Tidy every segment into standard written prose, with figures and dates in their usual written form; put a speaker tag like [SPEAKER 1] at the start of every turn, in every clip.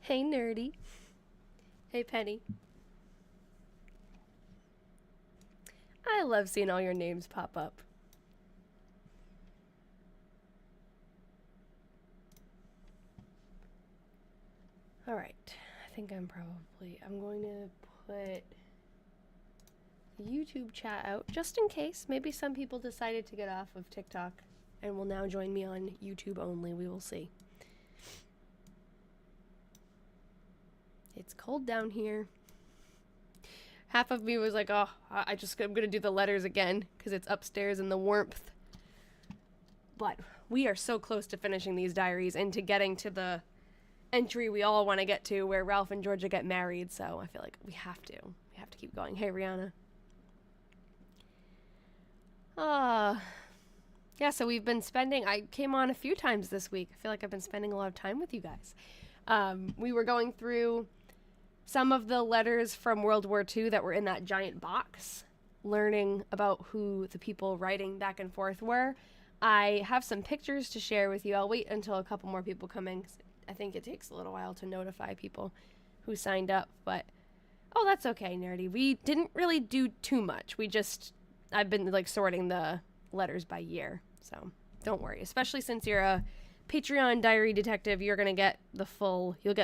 [SPEAKER 1] Hey, Nerdy. Hey, Penny. I love seeing all your names pop up. Alright, I think I'm going to put the YouTube chat out just in case. Maybe some people decided to get off of TikTok and will now join me on YouTube only. We will see. It's cold down here. Half of me was like, oh, I'm gonna do the letters again because it's upstairs in the warmth. But we are so close to finishing these diaries and to getting to the entry we all want to get to where Ralph and Georgia get married, so I feel like we have to keep going. Hey, Rihanna. Yeah, so we've been I came on a few times this week. I feel like I've been spending a lot of time with you guys. We were going through some of the letters from World War II that were in that giant box, learning about who the people writing back and forth were. I have some pictures to share with you. I'll wait until a couple more people come in, 'cause I think it takes a little while to notify people who signed up, but oh, that's okay, Nerdy. We didn't really do too much. I've been like sorting the letters by year, so don't worry. Especially since you're a Patreon diary detective, you'll get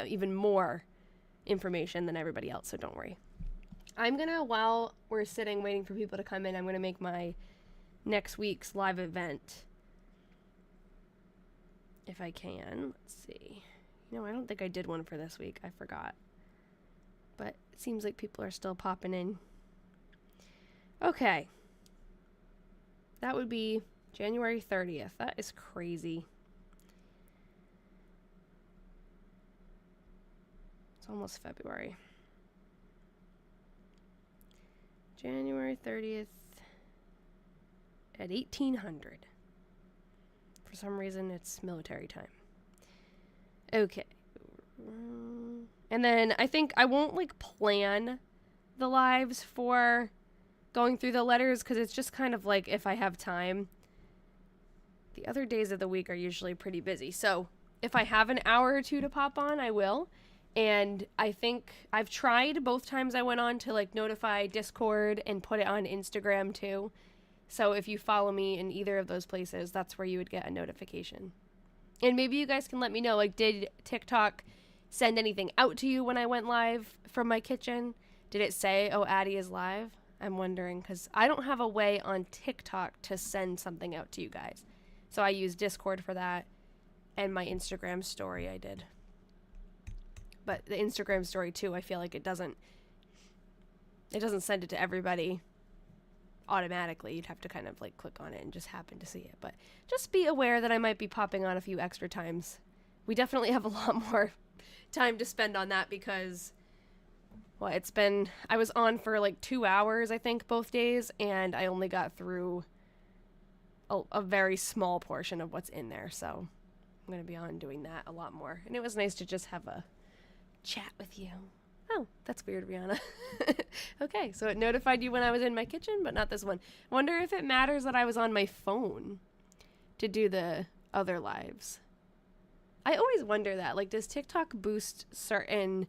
[SPEAKER 1] even more information than everybody else, so don't worry. While we're sitting waiting for people to come in, I'm gonna make my next week's live event. If I can. Let's see. I don't think I did one for this week. I forgot. But it seems like people are still popping in. Okay. That would be January 30th. That is crazy. It's almost February. January 30th at 1800. For some reason, it's military time. Okay. And then I think I won't plan the lives for going through the letters because it's just kind of like if I have time. The other days of the week are usually pretty busy. So if I have an hour or two to pop on, I will. And I think I've tried both times I went on to notify Discord and put it on Instagram too. So if you follow me in either of those places, that's where you would get a notification. And maybe you guys can let me know, did TikTok send anything out to you when I went live from my kitchen? Did it say, oh, Addie is live? I'm wondering, because I don't have a way on TikTok to send something out to you guys. So I use Discord for that, and my Instagram story I did. But the Instagram story too, I feel like it doesn't send it to everybody automatically. You'd have to kind of click on it and just happen to see it. But just be aware that I might be popping on a few extra times. We definitely have a lot more time to spend on that because, well, I was on for 2 hours, I think, both days, and I only got through a very small portion of what's in there. So I'm going to be on doing that a lot more. And it was nice to just have a chat with you. Oh, that's weird, Rihanna. Okay, so it notified you when I was in my kitchen, but not this one. Wonder if it matters that I was on my phone to do the other lives. I always wonder that. Does TikTok boost certain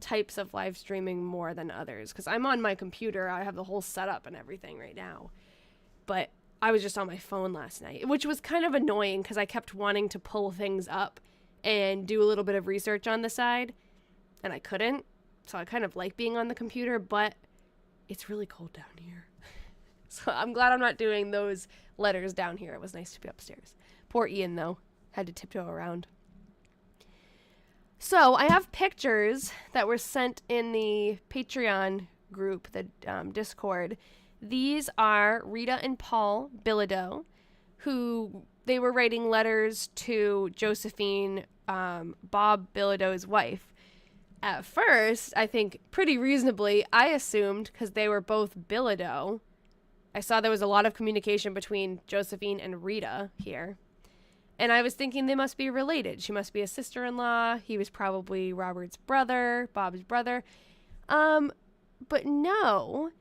[SPEAKER 1] types of live streaming more than others? Because I'm on my computer. I have the whole setup and everything right now. But I was just on my phone last night, which was kind of annoying because I kept wanting to pull things up and do a little bit of research on the side, and I couldn't. So I kind of like being on the computer, but it's really cold down here. So I'm glad I'm not doing those letters down here. It was nice to be upstairs. Poor Ian, though. Had to tiptoe around. So I have pictures that were sent in the Patreon group, the Discord. These are Rita and Paul Bilodeau, who they were writing letters to Josephine, Bob Bilodeau's wife. At first, I think pretty reasonably, I assumed, because they were both Bilodeau, I saw there was a lot of communication between Josephine and Rita here. And I was thinking they must be related. She must be a sister-in-law. He was probably Robert's brother, Bob's brother. But no,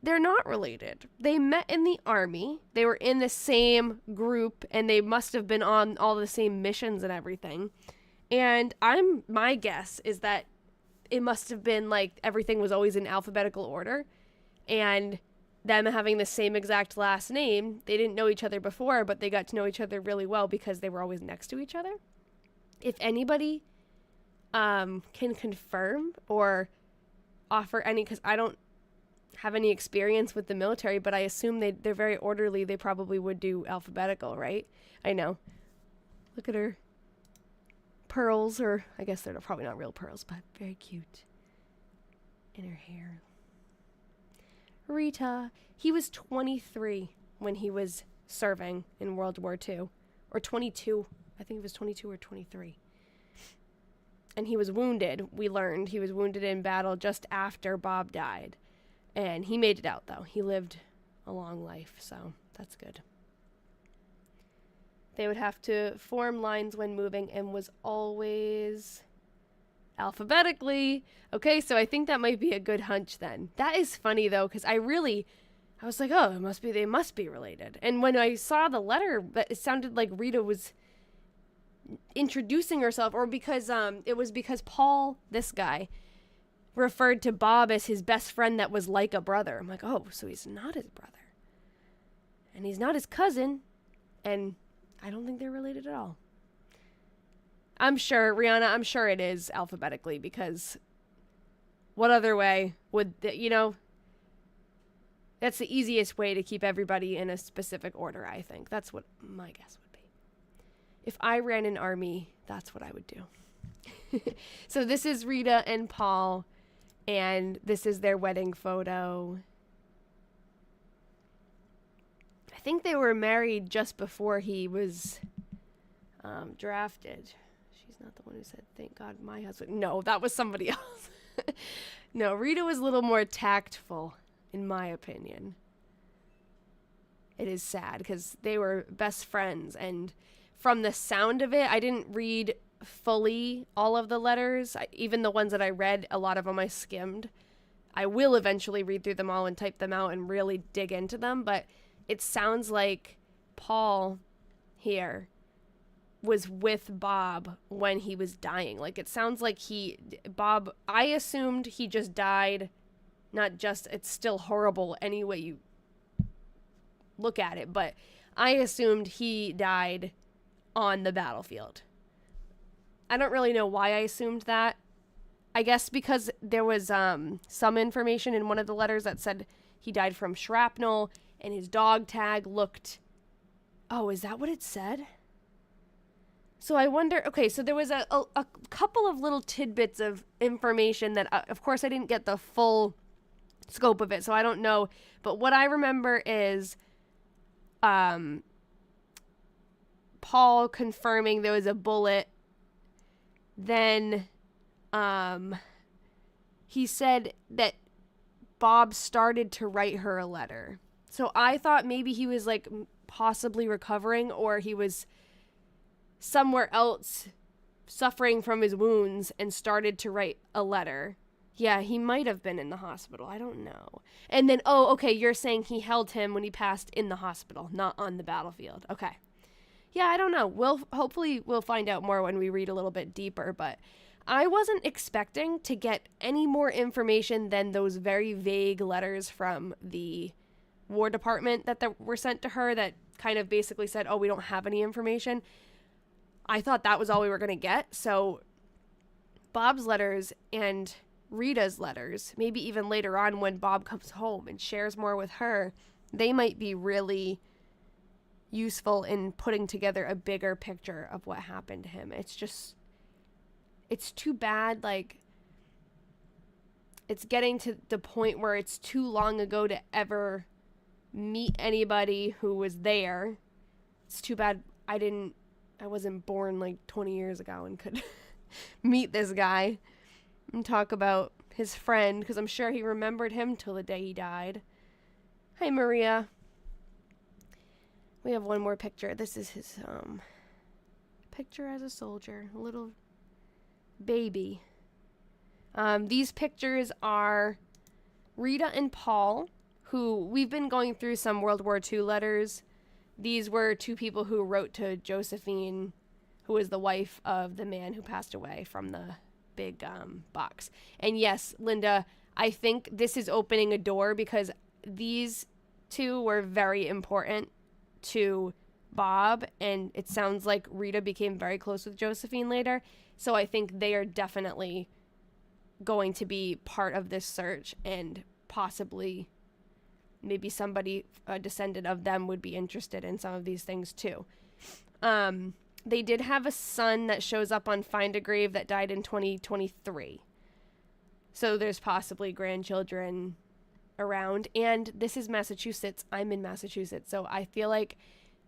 [SPEAKER 1] they're not related. They met in the army. They were in the same group, and they must have been on all the same missions and everything. And my guess is that it must have been like everything was always in alphabetical order, and them having the same exact last name, they didn't know each other before, but they got to know each other really well because they were always next to each other. If anybody can confirm or offer any, because I don't have any experience with the military, but I assume they're very orderly. They probably would do alphabetical, right? I know. Look at her pearls, or I guess they're probably not real pearls, but very cute in her hair. Rita, he was 23 when he was serving in World War II, or 22. I think he was 22 or 23. And he was wounded. We learned he was wounded in battle just after Bob died. And he made it out, though. He lived a long life, so that's good. They would have to form lines when moving and was always alphabetically. Okay, so I think that might be a good hunch then. That is funny, though, because I was like, oh, they must be related. And when I saw the letter, it sounded like Rita was introducing herself, or because it was because Paul, this guy, referred to Bob as his best friend that was like a brother. I'm like, oh, so he's not his brother. And he's not his cousin. And I don't think they're related at all. I'm sure, Rihanna, I'm sure it is alphabetically, because what other way would, that's the easiest way to keep everybody in a specific order, I think. That's what my guess would be. If I ran an army, that's what I would do. So this is Rita and Paul, and this is their wedding photo. I think they were married just before he was drafted. She's not the one who said, thank God my husband. No, that was somebody else. No, Rita was a little more tactful, in my opinion. It is sad because they were best friends, and from the sound of it, I didn't read fully all of the letters. Even the ones that I read, a lot of them I skimmed. I will eventually read through them all and type them out and really dig into them, but it sounds like Paul here was with Bob when he was dying. Like, it sounds like Bob, I assumed he just died, not just, it's still horrible any way you look at it, but I assumed he died on the battlefield. I don't really know why I assumed that. I guess because there was some information in one of the letters that said he died from shrapnel, and his dog tag looked... Oh, is that what it said? So I wonder... Okay, so there was a couple of little tidbits of information that, of course, I didn't get the full scope of it, so I don't know. But what I remember is Paul confirming there was a bullet. Then he said that Bob started to write her a letter. So I thought maybe he was like possibly recovering, or he was somewhere else suffering from his wounds and started to write a letter. Yeah, he might have been in the hospital. I don't know. And then, oh, okay, you're saying he held him when he passed in the hospital, not on the battlefield. Okay. Yeah, I don't know. Hopefully we'll find out more when we read a little bit deeper, but I wasn't expecting to get any more information than those very vague letters from the War Department that were sent to her that kind of basically said, oh, we don't have any information. I thought that was all we were going to get. So Bob's letters and Rita's letters, maybe even later on when Bob comes home and shares more with her, they might be really useful in putting together a bigger picture of what happened to him. It's too bad, like, it's getting to the point where it's too long ago to ever meet anybody who was there. It's too bad I wasn't born like 20 years ago and could meet this guy and talk about his friend, because I'm sure he remembered him till the day he died. Hi, Maria. We have one more picture. This is his picture as a soldier, a little baby. These pictures are Rita and Paul, who we've been going through some World War II letters. These were two people who wrote to Josephine, who was the wife of the man who passed away from the big box. And yes, Linda, I think this is opening a door because these two were very important to Bob, and it sounds like Rita became very close with Josephine later. So I think they are definitely going to be part of this search, and possibly maybe somebody, a descendant of them, would be interested in some of these things too. They did have a son that shows up on Find a Grave that died in 2023. So there's possibly grandchildren around. And this is Massachusetts. I'm in Massachusetts. So I feel like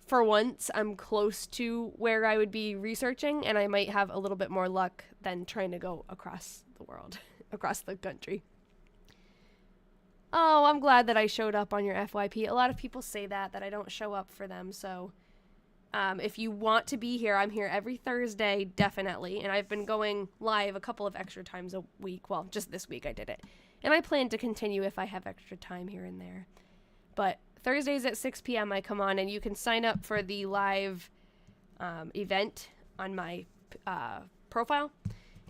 [SPEAKER 1] for once I'm close to where I would be researching, and I might have a little bit more luck than trying to go across the world, across the country. Oh, I'm glad that I showed up on your FYP. A lot of people say that I don't show up for them. So if you want to be here, I'm here every Thursday, definitely. And I've been going live a couple of extra times a week. Well, just this week I did it. And I plan to continue if I have extra time here and there. But Thursdays at 6 p.m. I come on, and you can sign up for the live event on my profile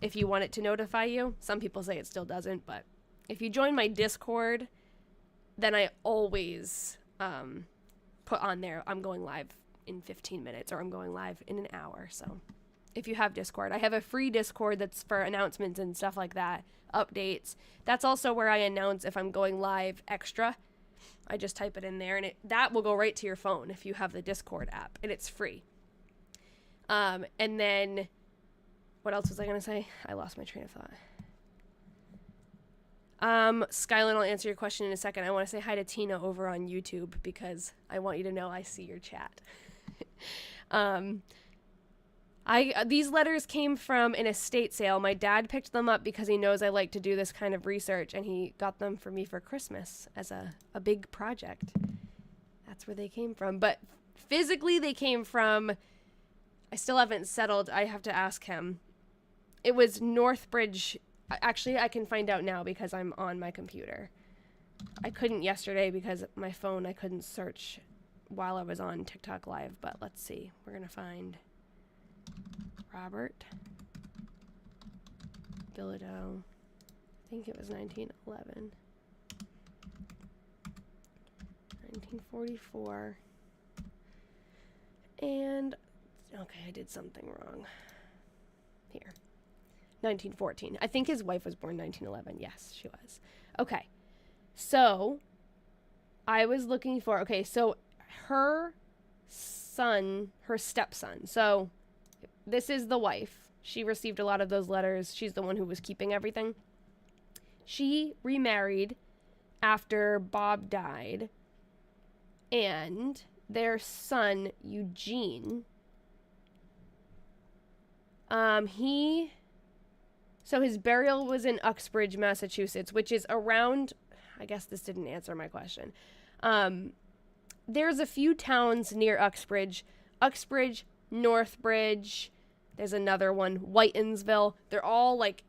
[SPEAKER 1] if you want it to notify you. Some people say it still doesn't, but if you join my Discord, then I always put on there, I'm going live in 15 minutes, or I'm going live in an hour. So if you have Discord, I have a free Discord that's for announcements and stuff like that, updates. That's also where I announce if I'm going live extra. I just type it in there, and that will go right to your phone if you have the Discord app, and it's free. And then what else was I going to say? I lost my train of thought. Skylin, I'll answer your question in a second. I want to say hi to Tina over on YouTube because I want you to know I see your chat. These letters came from an estate sale. My dad picked them up because he knows I like to do this kind of research, and he got them for me for Christmas as a big project. That's where they came from. But physically they came from, I still haven't settled. I have to ask him. It was Northbridge. Actually, I can find out now because I'm on my computer. I couldn't yesterday because my phone, I couldn't search while I was on TikTok Live, but let's see. We're going to find Robert Bilodeau. I think it was 1911. 1944. And, okay, I did something wrong. Here. 1914. I think his wife was born 1911. Yes, she was. Okay. So, I was looking for, okay, so her son, her stepson. So, this is the wife. She received a lot of those letters. She's the one who was keeping everything. She remarried after Bob died. And their son, Eugene, so his burial was in Uxbridge, Massachusetts, which is around, I guess this didn't answer my question. There's a few towns near Uxbridge. Uxbridge, Northbridge, there's another one, Whitensville. They're all like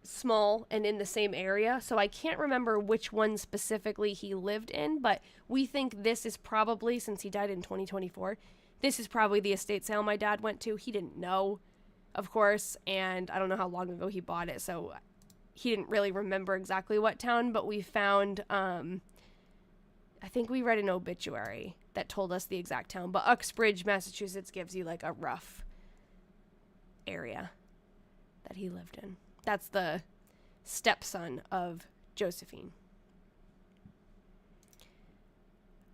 [SPEAKER 1] small and in the same area. So I can't remember which one specifically he lived in, but we think this is probably, since he died in 2024, this is probably the estate sale my dad went to. He didn't know, of course, and I don't know how long ago he bought it, so he didn't really remember exactly what town, but we found, I think we read an obituary that told us the exact town, but Uxbridge, Massachusetts gives you like a rough area that he lived in. That's the stepson of Josephine.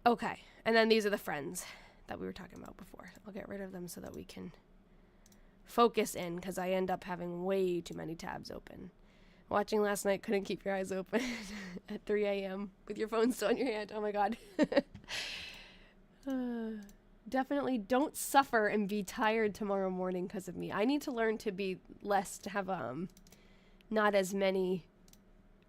[SPEAKER 1] Okay, and then these are the friends that we were talking about before. I'll get rid of them so that we can focus in, because I end up having way too many tabs open. Watching last night, couldn't keep your eyes open at 3 a.m. with your phone still in your hand. Oh my god. Definitely don't suffer and be tired tomorrow morning because of me. I need to learn to be less, to have not as many,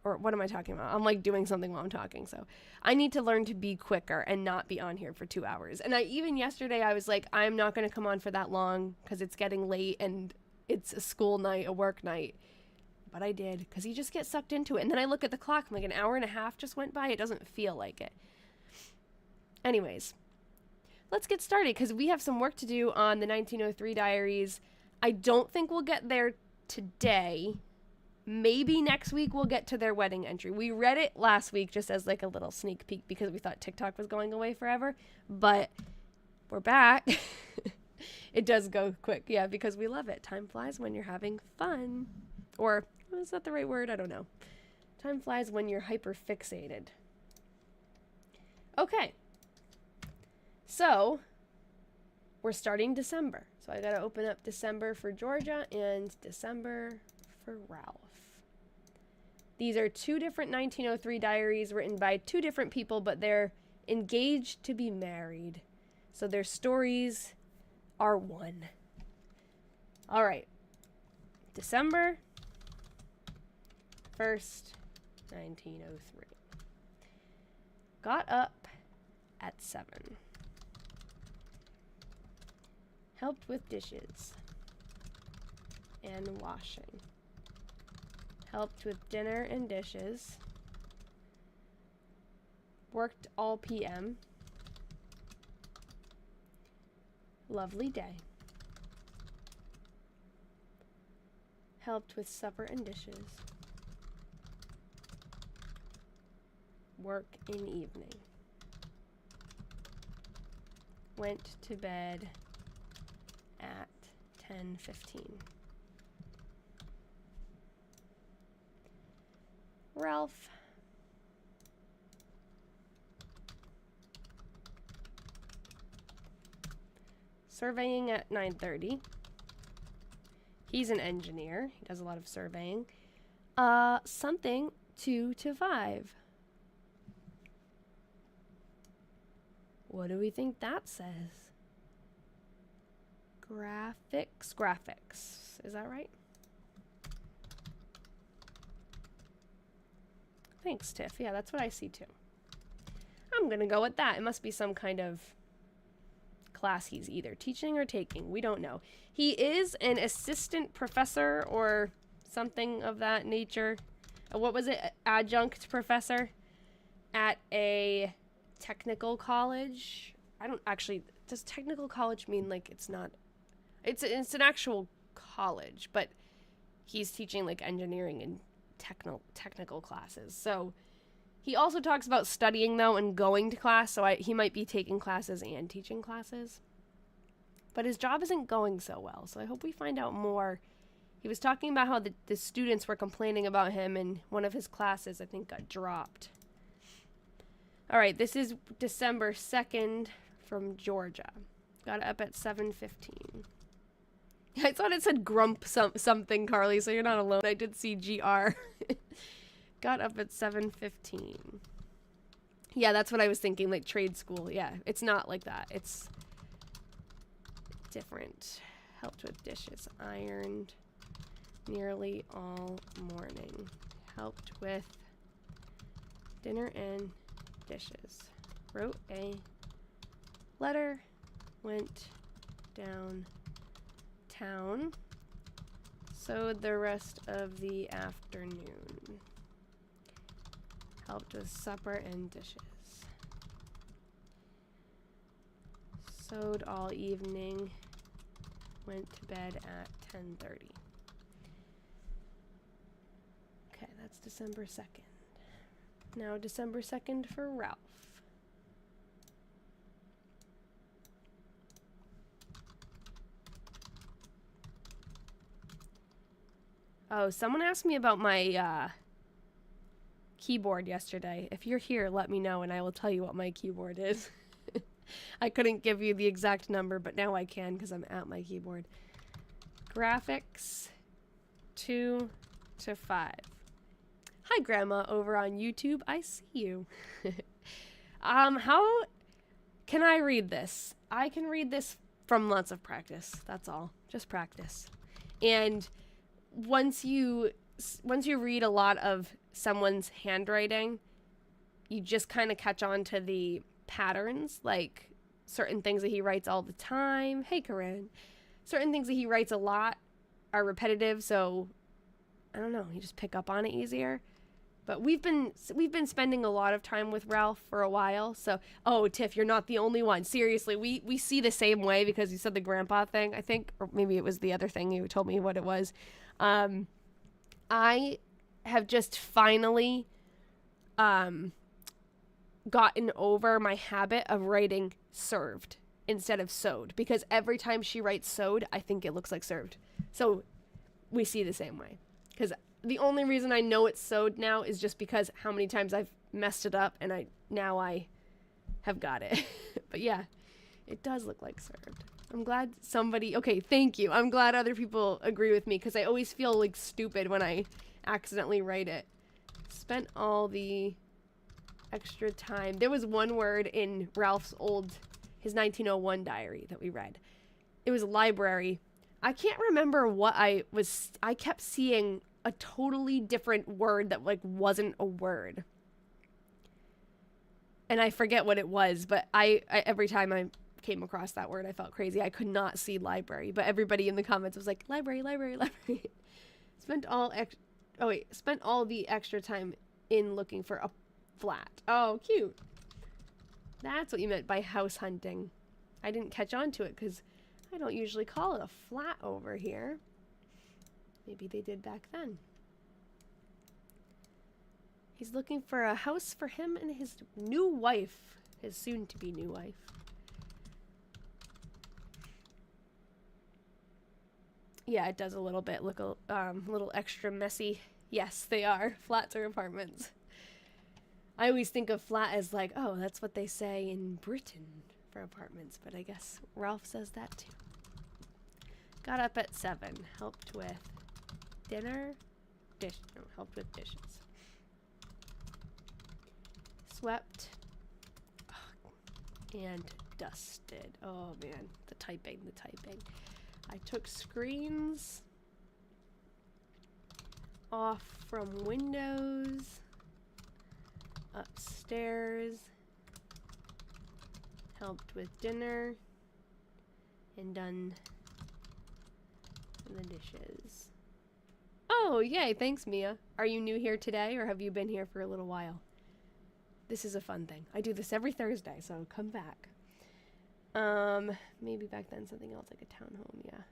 [SPEAKER 1] or what am I talking about? I'm like doing something while I'm talking, so I need to learn to be quicker and not be on here for 2 hours. And even yesterday I was like, I'm not going to come on for that long because it's getting late and it's a school night, a work night. But I did, because you just get sucked into it. And then I look at the clock, I'm like, an hour and a half just went by. It doesn't feel like it. Anyways, let's get started because we have some work to do on the 1903 Diaries. I don't think we'll get there today. Maybe next week we'll get to their wedding entry. We read it last week just as like a little sneak peek because we thought TikTok was going away forever, but we're back. It does go quick, yeah, because we love it. Time flies when you're having fun. Or, is that the right word? I don't know. Time flies when you're hyper fixated. Okay. So, we're starting December. So I gotta open up December for Georgia and December for Ralph. These are two different 1903 diaries written by two different people, but they're engaged to be married. So their stories are one. All right. December 1st, 1903. Got up at 7. Helped with dishes and washing. Helped with dinner and dishes. Worked all PM. Lovely day. Helped with supper and dishes. Work in evening. Went to bed at 10:15. Ralph. Surveying at 9:30. He's an engineer. He does a lot of surveying. Something 2 to 5. What do we think that says? Graphics. Is that right? Thanks, Tiff. Yeah, that's what I see too. I'm gonna go with that. It must be some kind of class he's either teaching or taking. We don't know. He is an assistant professor or something of that nature. What was it? Adjunct professor at a technical college. I don't actually, does technical college mean like it's not, it's an actual college, but he's teaching like engineering and technical classes. So he also talks about studying though and going to class, so he might be taking classes and teaching classes. But his job isn't going so well, so I hope we find out more. He was talking about how the students were complaining about him, and one of his classes, I think, got dropped. All right, this is December 2nd from Georgia. Got up at 7:15. I thought it said grump something, Carly, so you're not alone. I did see GR. Got up at 7:15. Yeah, that's what I was thinking, like trade school. Yeah, it's not like that. It's different. Helped with dishes. Ironed nearly all morning. Helped with dinner and dishes. Wrote a letter. Went downtown. Sewed the rest of the afternoon. Helped with supper and dishes. Sewed all evening. Went to bed at 10:30. Okay, that's December 2nd. Now December 2nd for Ralph. Oh, someone asked me about my keyboard yesterday. If you're here, let me know and I will tell you what my keyboard is. I couldn't give you the exact number, but now I can because I'm at my keyboard. Graphics 2 to 5. Hi, Grandma, over on YouTube. I see you. How can I read this? I can read this from lots of practice. That's all. Just practice. And once you read a lot of someone's handwriting, you just kind of catch on to the patterns, like certain things that he writes all the time. Hey, Corinne. Certain things that he writes a lot are repetitive, so I don't know, you just pick up on it easier. But we've been spending a lot of time with Ralph for a while. So, oh, Tiff, you're not the only one. Seriously, we see the same way because you said the grandpa thing, I think, or maybe it was the other thing you told me what it was. I have just finally gotten over my habit of writing served instead of sewed, because every time she writes sewed, I think it looks like served. So we see the same way. Because the only reason I know it's sewed now is just because how many times I've messed it up, and I have got it. But yeah, it does look like served. I'm glad somebody, okay, thank you. I'm glad other people agree with me, because I always feel like stupid when I accidentally write it. Spent all the extra time. There was one word in Ralph's his 1901 diary that we read. It was library. I can't remember what I kept seeing a totally different word that like wasn't a word. And I forget what it was, but I every time I came across that word, I felt crazy. I could not see library, but everybody in the comments was like, library, library, library. Spent all the extra time in looking for a flat. Oh, cute. That's what you meant by house hunting. I didn't catch on to it because I don't usually call it a flat over here. Maybe they did back then. He's looking for a house for him and his new wife, his soon-to-be new wife. Yeah, it does a little bit look a little extra messy. Yes, they are. Flats or apartments. I always think of flat as like, oh, that's what they say in Britain for apartments, but I guess Ralph says that too. Got up at 7, helped with dinner, helped with dishes. Swept and dusted. Oh man, the typing. I took screens off from windows, upstairs, helped with dinner, and done the dishes. Oh, yay, thanks, Mia. Are you new here today, or have you been here for a little while? This is a fun thing. I do this every Thursday, so come back. Maybe back then something else like a townhome, yeah.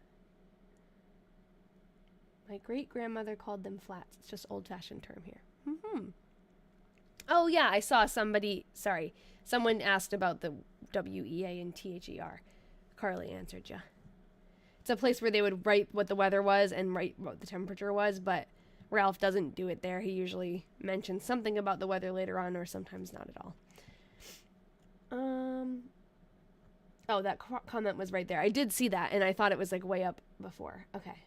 [SPEAKER 1] My great-grandmother called them flats. It's just old-fashioned term here. Oh, yeah, I saw someone asked about the WEA and THER. Carly answered, yeah. It's a place where they would write what the weather was and write what the temperature was, but Ralph doesn't do it there. He usually mentions something about the weather later on, or sometimes not at all. Oh, that comment was right there. I did see that, and I thought it was like way up before. Okay.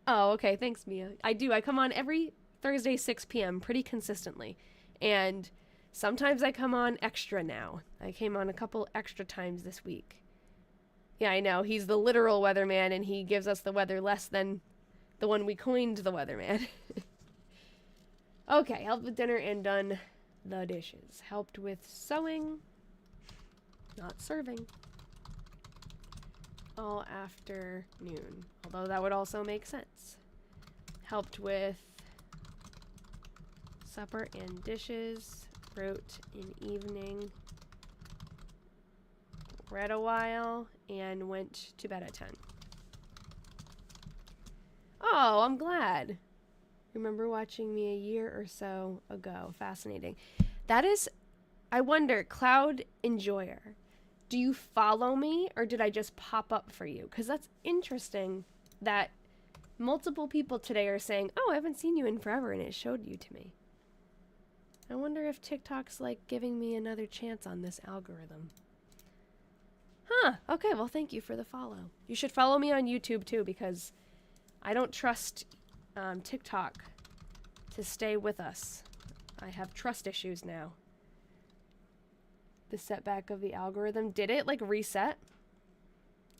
[SPEAKER 1] Oh, okay. Thanks, Mia. I do. I come on every Thursday, 6 p.m. pretty consistently, and sometimes I come on extra now. I came on a couple extra times this week. Yeah, I know. He's the literal weatherman, and he gives us the weather less than the one we coined the weatherman. Okay, helped with dinner and done the dishes. Helped with sewing, not serving, all afternoon. Although that would also make sense. Helped with supper and dishes. Wrote in evening. Read a while and went to bed at 10. Oh, I'm glad. Remember watching me a year or so ago. Fascinating. That is, I wonder, Cloud Enjoyer, do you follow me or did I just pop up for you? Because that's interesting that multiple people today are saying, oh, I haven't seen you in forever, and it showed you to me. I wonder if TikTok's like giving me another chance on this algorithm. Huh, okay, well thank you for the follow. You should follow me on YouTube too, because I don't trust TikTok to stay with us. I have trust issues now. The setback of the algorithm. Did it like reset?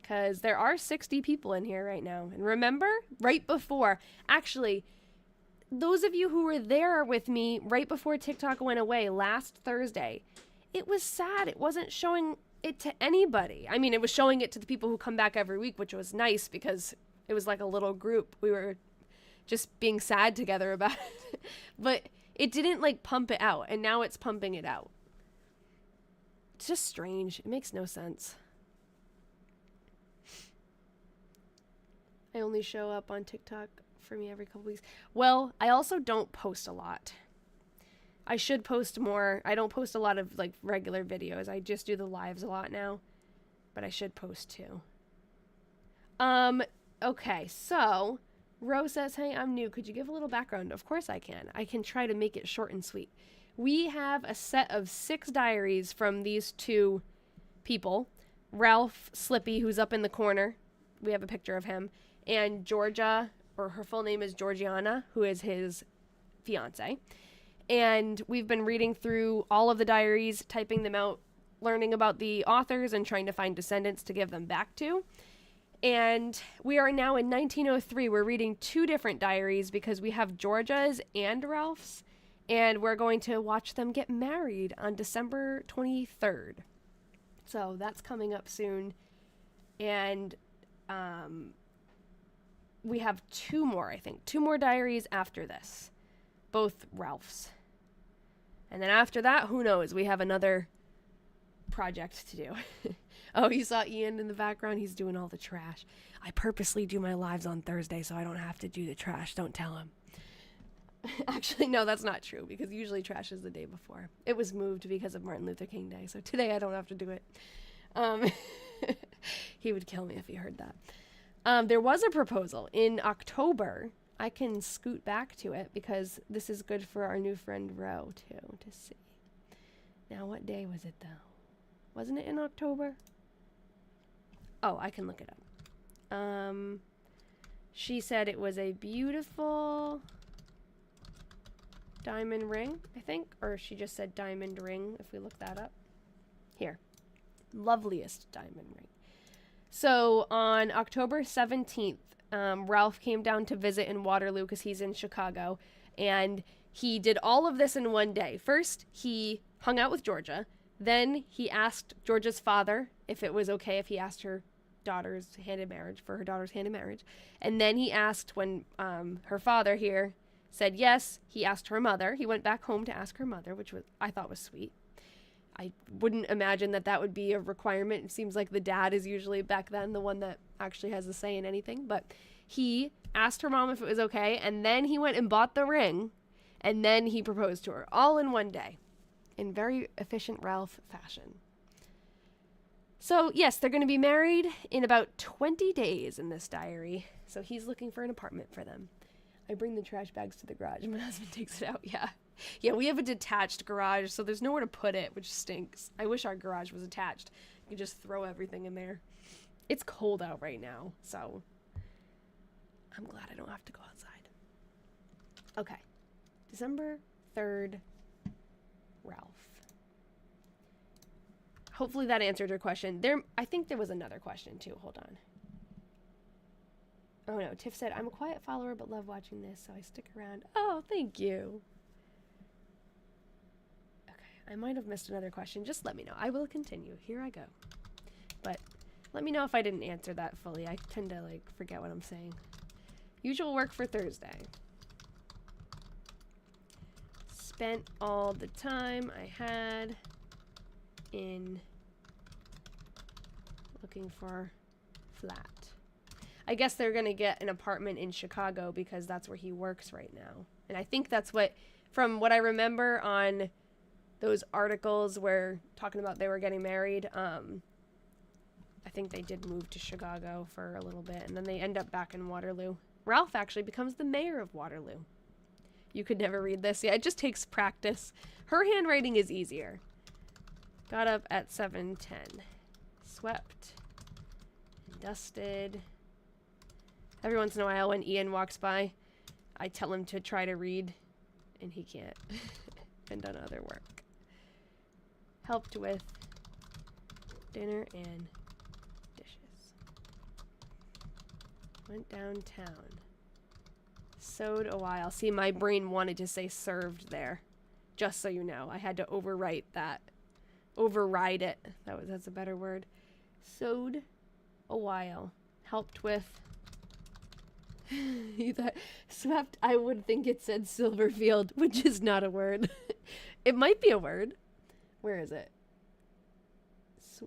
[SPEAKER 1] Because there are 60 people in here right now. And remember, right before, actually, those of you who were there with me right before TikTok went away last Thursday, it was sad. It wasn't showing it to anybody. I mean, it was showing it to the people who come back every week, which was nice because it was like a little group. We were just being sad together about it. But It didn't like pump it out, and now it's pumping it out. It's just strange. It makes no sense. I only show up on TikTok for me every couple weeks. Well, I also don't post a lot. I should post more. I don't post a lot of like regular videos. I just do the lives a lot now. But I should post too. Okay, so Rose says, hey, I'm new. Could you give a little background? Of course I can. I can try to make it short and sweet. We have a set of 6 diaries from these 2 people. Ralph Slippy, who's up in the corner. We have a picture of him. And Georgia, or her full name is Georgianna, who is his fiance. And we've been reading through all of the diaries, typing them out, learning about the authors, and trying to find descendants to give them back to. And we are now in 1903. We're reading 2 different diaries because we have Georgia's and Ralph's. And we're going to watch them get married on December 23rd. So that's coming up soon. And we have 2 more, I think. 2 more diaries after this. Both Ralph's. And then after that, who knows? We have another project to do. Oh, you saw Ian in the background? He's doing all the trash. I purposely do my lives on Thursday so I don't have to do the trash. Don't tell him. Actually, no, that's not true because usually trash is the day before. It was moved because of Martin Luther King Day, so today I don't have to do it. He would kill me if he heard that. There was a proposal in October. I can scoot back to it because this is good for our new friend Ro, too, to see. Now, what day was it, though? Wasn't it in October? Oh, I can look it up. She said it was a beautiful diamond ring, I think. Or she just said diamond ring, if we look that up. Here. Loveliest diamond ring. So, on October 17th, Ralph came down to visit in Waterloo because he's in Chicago. And he did all of this in one day. First, he hung out with Georgia. Then he asked Georgia's father if it was okay if he asked her daughter's hand in marriage, for her daughter's hand in marriage. And then he asked when her father here said yes, he asked her mother. He went back home to ask her mother, which was I thought was sweet. I wouldn't imagine that that would be a requirement. It seems like the dad is usually back then the one that actually has a say in anything. But he asked her mom if it was okay, and then he went and bought the ring, and then he proposed to her, all in one day, in very efficient Ralph fashion. So, yes, they're going to be married in about 20 days in this diary. So he's looking for an apartment for them. I bring the trash bags to the garage. My husband takes it out, yeah. Yeah, we have a detached garage, so there's nowhere to put it, which stinks. I wish our garage was attached. You could just throw everything in there. It's cold out right now, so I'm glad I don't have to go outside. Okay. December 3rd, Ralph. Hopefully that answered your question. I think there was another question, too. Hold on. Oh, no. Tiff said, I'm a quiet follower, but love watching this, so I stick around. Oh, thank you. I might have missed another question. Just let me know. I will continue. Here I go. But let me know if I didn't answer that fully. I tend to, forget what I'm saying. Usual work for Thursday. Spent all the time I had in looking for flat. I guess they're going to get an apartment in Chicago because that's where he works right now. And I think that's what, from what I remember on those articles where talking about they were getting married, I think they did move to Chicago for a little bit, and then they end up back in Waterloo. Ralph actually becomes the mayor of Waterloo. You could never read this. Yeah, it just takes practice. Her handwriting is easier. Got up at 7:10. Swept. Dusted. Every once in a while when Ian walks by, I tell him to try to read, and he can't. And done other work. Helped with dinner and dishes. Went downtown. Sewed a while. See, my brain wanted to say served there. Just so you know. I had to overwrite that. Override it. That's a better word. Sewed a while. Helped with You thought swept? I would think it said Silverfield, which is not a word. It might be a word. Where is it?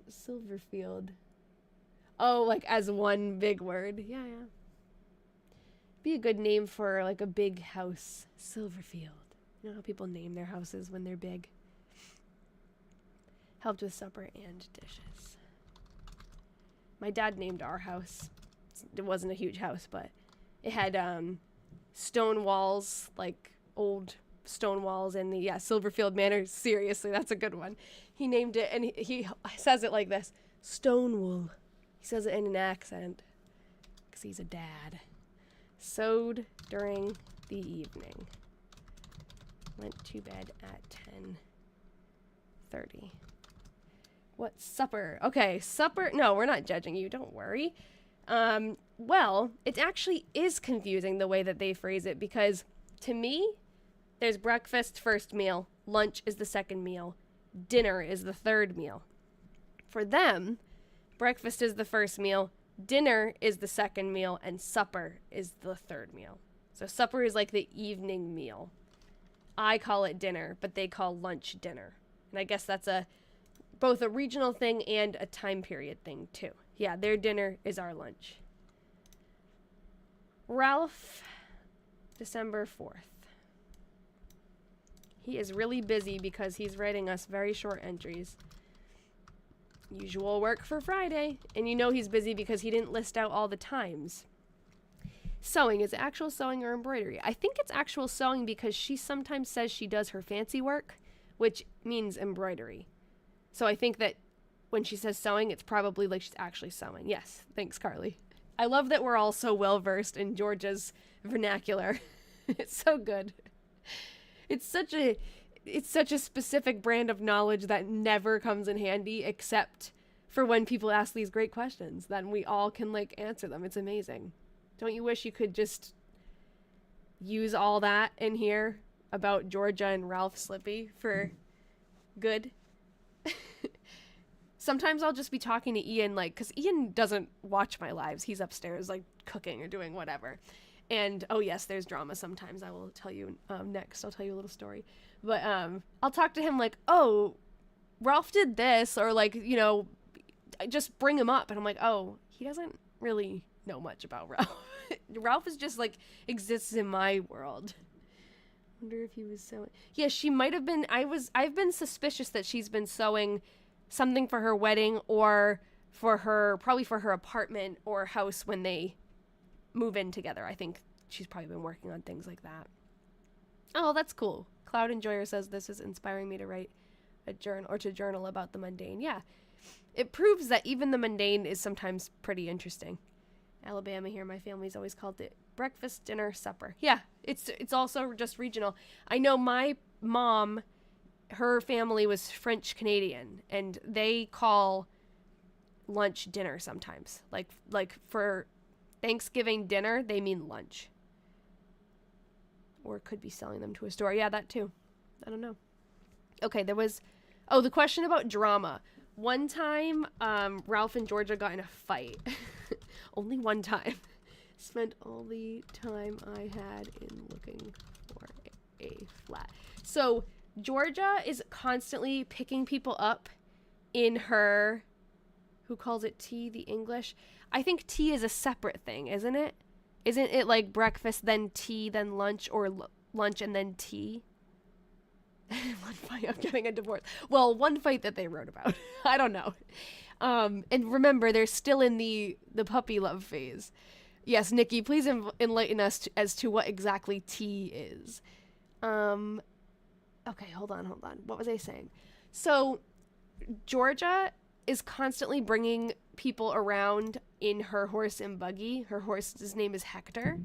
[SPEAKER 1] Silverfield. Oh, like as one big word. Yeah, yeah. Be a good name for like a big house. Silverfield. You know how people name their houses when they're big? Helped with supper and dishes. My dad named our house. It wasn't a huge house, but it had stone walls, like old stone walls, and the Silverfield Manor. Seriously, that's a good one. He named it, and he says it like this: Stonewall. He says it in an accent because he's a dad. Sewed during the evening. Went to bed at 10:30. What's supper? Okay, supper. No, we're not judging you. Don't worry. Well, it actually is confusing the way that they phrase it, because to me, there's breakfast, first meal, lunch is the second meal, dinner is the third meal. For them, breakfast is the first meal, dinner is the second meal, and supper is the third meal. So supper is like the evening meal. I call it dinner, but they call lunch dinner. And I guess that's both a regional thing and a time period thing too. Yeah, their dinner is our lunch. Ralph, December 4th. He is really busy because he's writing us very short entries. Usual work for Friday. And you know he's busy because he didn't list out all the times. Sewing. Is it actual sewing or embroidery? I think it's actual sewing because she sometimes says she does her fancy work, which means embroidery. So I think that when she says sewing, it's probably like she's actually sewing. Yes. Thanks, Carly. I love that we're all so well versed in Georgia's vernacular. It's so good. It's such a specific brand of knowledge that never comes in handy except for when people ask these great questions. Then we all can like answer them. It's amazing. Don't you wish you could just use all that in here about Georgia and Ralph Slippy for good? Sometimes I'll just be talking to Ian, like, because Ian doesn't watch my lives. He's upstairs, like, cooking or doing whatever. And, oh, yes, there's drama sometimes. I will tell you next. I'll tell you a little story. But I'll talk to him like, oh, Ralph did this, or, like, you know, I just bring him up. And I'm like, oh, he doesn't really know much about Ralph. Ralph is just, like, exists in my world. Wonder if he was sewing. Yeah, she might have been. I've been suspicious that she's been sewing something for her wedding or probably for her apartment or house when they move in together. I think she's probably been working on things like that. Oh, that's cool. Cloud Enjoyer says this is inspiring me to write a journal about the mundane. Yeah, it proves that even the mundane is sometimes pretty interesting. Alabama here, my family's always called it breakfast, dinner, supper. Yeah, it's also just regional. I know my mom, her family was French Canadian, and they call lunch dinner sometimes. Like for Thanksgiving dinner, they mean lunch. Or could be selling them to a store. Yeah, that too. I don't know. Okay, there was the question about drama. One time, Ralph and Georgia got in a fight. Only one time. Spent all the time I had in looking for a flat. So Georgia is constantly picking people up in her, who calls it tea, the English? I think tea is a separate thing, isn't it? Isn't it like breakfast, then tea, then lunch, or lunch and then tea? One fight, I'm getting a divorce. Well, one fight that they wrote about. I don't know. And remember, they're still in the puppy love phase. Yes, Nikki, please enlighten us as to what exactly tea is. Okay, hold on. What was I saying? So, Georgia is constantly bringing people around in her horse and buggy. Her horse's name is Hector.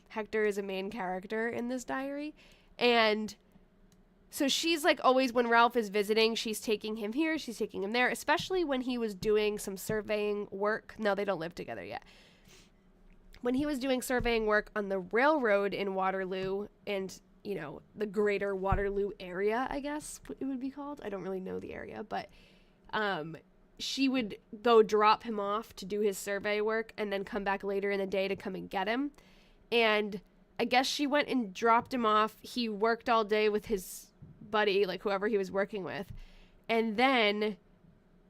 [SPEAKER 1] Hector is a main character in this diary. And so she's like always, when Ralph is visiting, she's taking him here, she's taking him there, especially when he was doing some surveying work. No, they don't live together yet. When he was doing surveying work on the railroad in Waterloo and, you know, the greater Waterloo area, I guess it would be called. I don't really know the area, but she would go drop him off to do his survey work and then come back later in the day to come and get him. And I guess she went and dropped him off. He worked all day with his buddy, like whoever he was working with. And then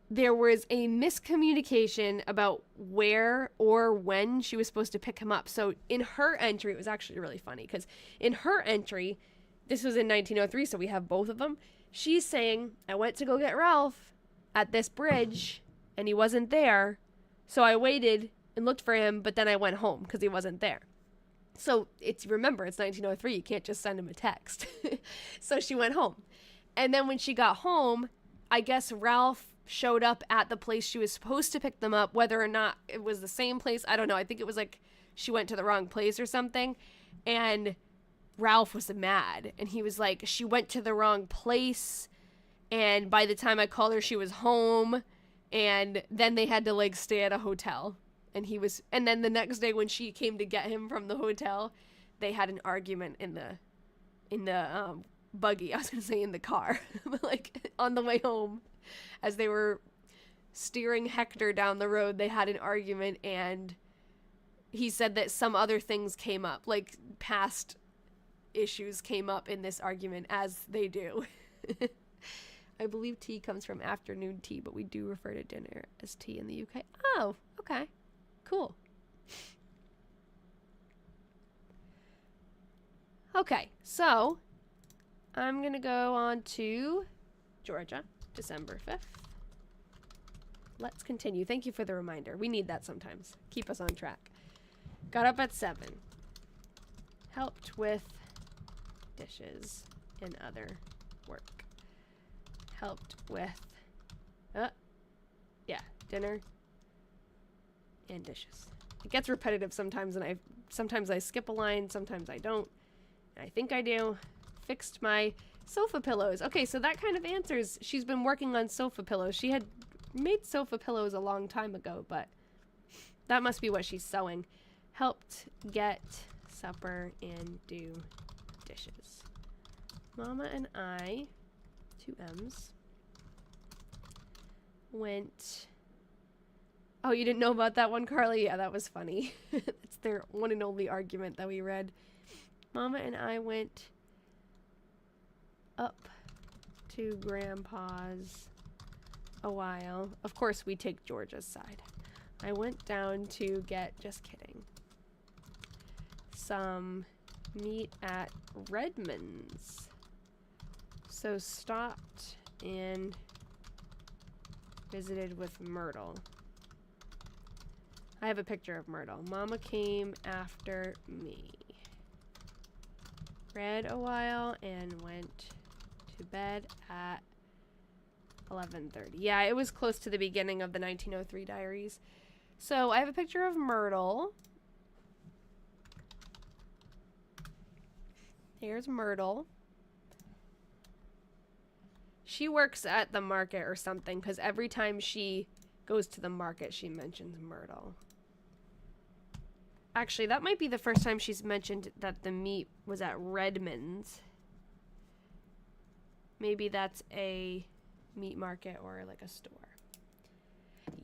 [SPEAKER 1] there was a miscommunication about where or when she was supposed to pick him up. So in her entry, it was actually really funny because in her entry, this was in 1903, so we have both of them. She's saying, I went to go get Ralph at this bridge and he wasn't there. So I waited and looked for him, but then I went home because he wasn't there. So remember, it's 1903. You can't just send him a text. So she went home. And then when she got home, I guess Ralph showed up at the place she was supposed to pick them up, whether or not it was the same place. I don't know. I think it was like she went to the wrong place or something. And Ralph was mad. And he was like, she went to the wrong place. And by the time I called her, she was home. And then they had to like stay at a hotel. And then the next day when she came to get him from the hotel, they had an argument in the buggy. I was going to say in the car, like on the way home as they were steering Hector down the road, they had an argument and he said that some other things came up, like past issues came up in this argument as they do. I believe tea comes from afternoon tea, but we do refer to dinner as tea in the UK. Oh, okay. Cool. Okay, so I'm going to go on to Georgia, December 5th. Let's continue. Thank you for the reminder. We need that sometimes. Keep us on track. Got up at 7. Helped with dishes and other work. Helped with, dinner and dishes. It gets repetitive sometimes, and sometimes I skip a line, sometimes I don't. I think I do. Fixed my sofa pillows. Okay, so that kind of answers. She's been working on sofa pillows. She had made sofa pillows a long time ago, but that must be what she's sewing. Helped get supper and do dishes. Mama and I, 2 M's, went... Oh, you didn't know about that one, Carly? Yeah, that was funny. It's their one and only argument that we read. Mama and I went up to Grandpa's a while. Of course, we take Georgia's side. I went down to get, just kidding, some meat at Redmond's. So stopped and visited with Myrtle. I have a picture of Myrtle. Mama came after me. Read a while and went to bed at 11:30. Yeah, it was close to the beginning of the 1903 Diaries. So I have a picture of Myrtle. Here's Myrtle. She works at the market or something because every time she goes to the market, she mentions Myrtle. Actually, that might be the first time she's mentioned that the meat was at Redmond's. Maybe that's a meat market or like a store.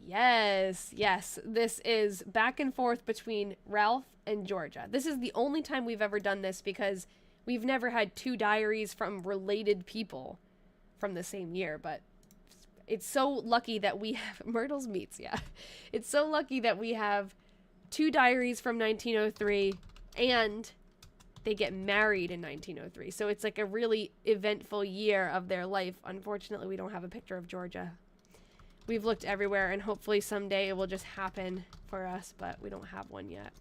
[SPEAKER 1] Yes, yes. This is back and forth between Ralph and Georgia. This is the only time we've ever done this because we've never had 2 diaries from related people from the same year, but it's so lucky that we have Myrtle's Meats, yeah. It's so lucky that we have 2 diaries from 1903 and they get married in 1903. So it's like a really eventful year of their life. Unfortunately, we don't have a picture of Georgia. We've looked everywhere and hopefully someday it will just happen for us, but we don't have one yet.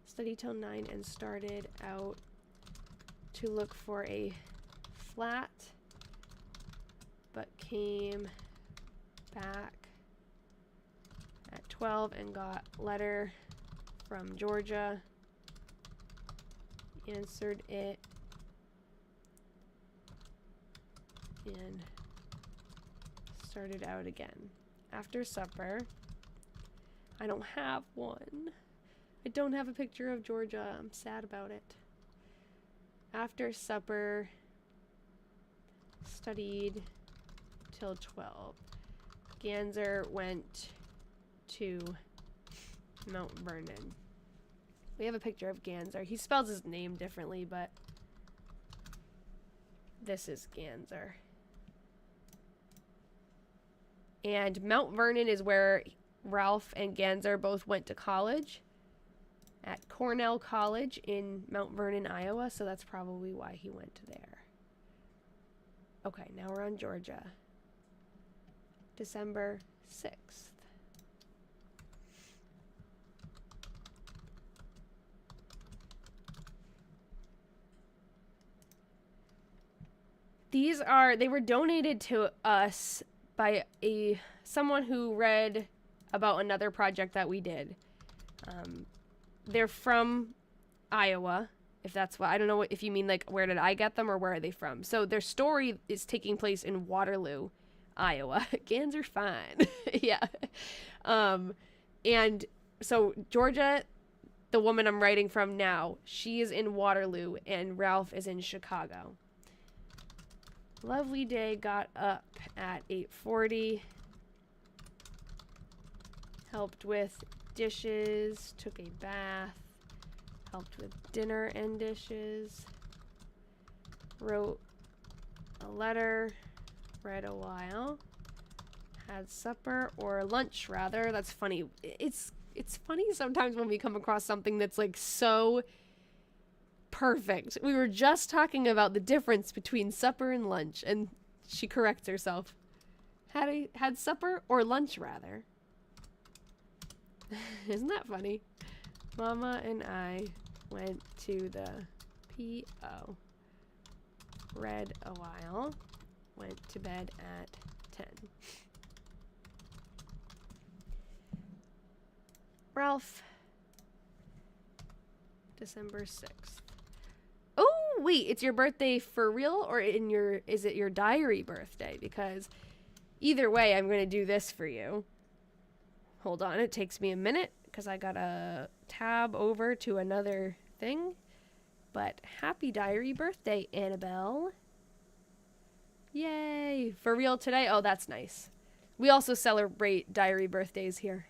[SPEAKER 1] Studied till 9 and started out to look for a flat, but came back at 12 and got letter from Georgia. Answered it and started out again. After supper, I don't have one. I don't have a picture of Georgia. I'm sad about it. After supper, studied till 12. Ganser went to Mount Vernon. We have a picture of Ganser. He spells his name differently, but this is Ganser. And Mount Vernon is where Ralph and Ganser both went to college. At Cornell College in Mount Vernon, Iowa. So that's probably why he went there. Okay, now we're on Georgia. December 6th. They were donated to us by someone who read about another project that we did. They're from Iowa, if that's what, I don't know if you mean like where did I get them or where are they from. So their story is taking place in Waterloo, Iowa. Gans are fine. Yeah. And so Georgia, the woman I'm writing from now, she is in Waterloo and Ralph is in Chicago. Lovely day, got up at 8:40. Helped with dishes, took a bath, helped with dinner and dishes, wrote a letter, read a while, had supper or lunch rather. That's funny. It's funny sometimes when we come across something that's like so perfect. We were just talking about the difference between supper and lunch, and she corrects herself. Had supper or lunch rather. Isn't that funny? Mama and I went to the P.O. Read a while. Went to bed at 10. Ralph. December 6th. Oh, wait, it's your birthday for real, or is it your diary birthday? Because either way, I'm going to do this for you. Hold on, it takes me a minute because I got to tab over to another thing. But happy diary birthday, Annabelle. Yay, for real today? Oh, that's nice. We also celebrate diary birthdays here.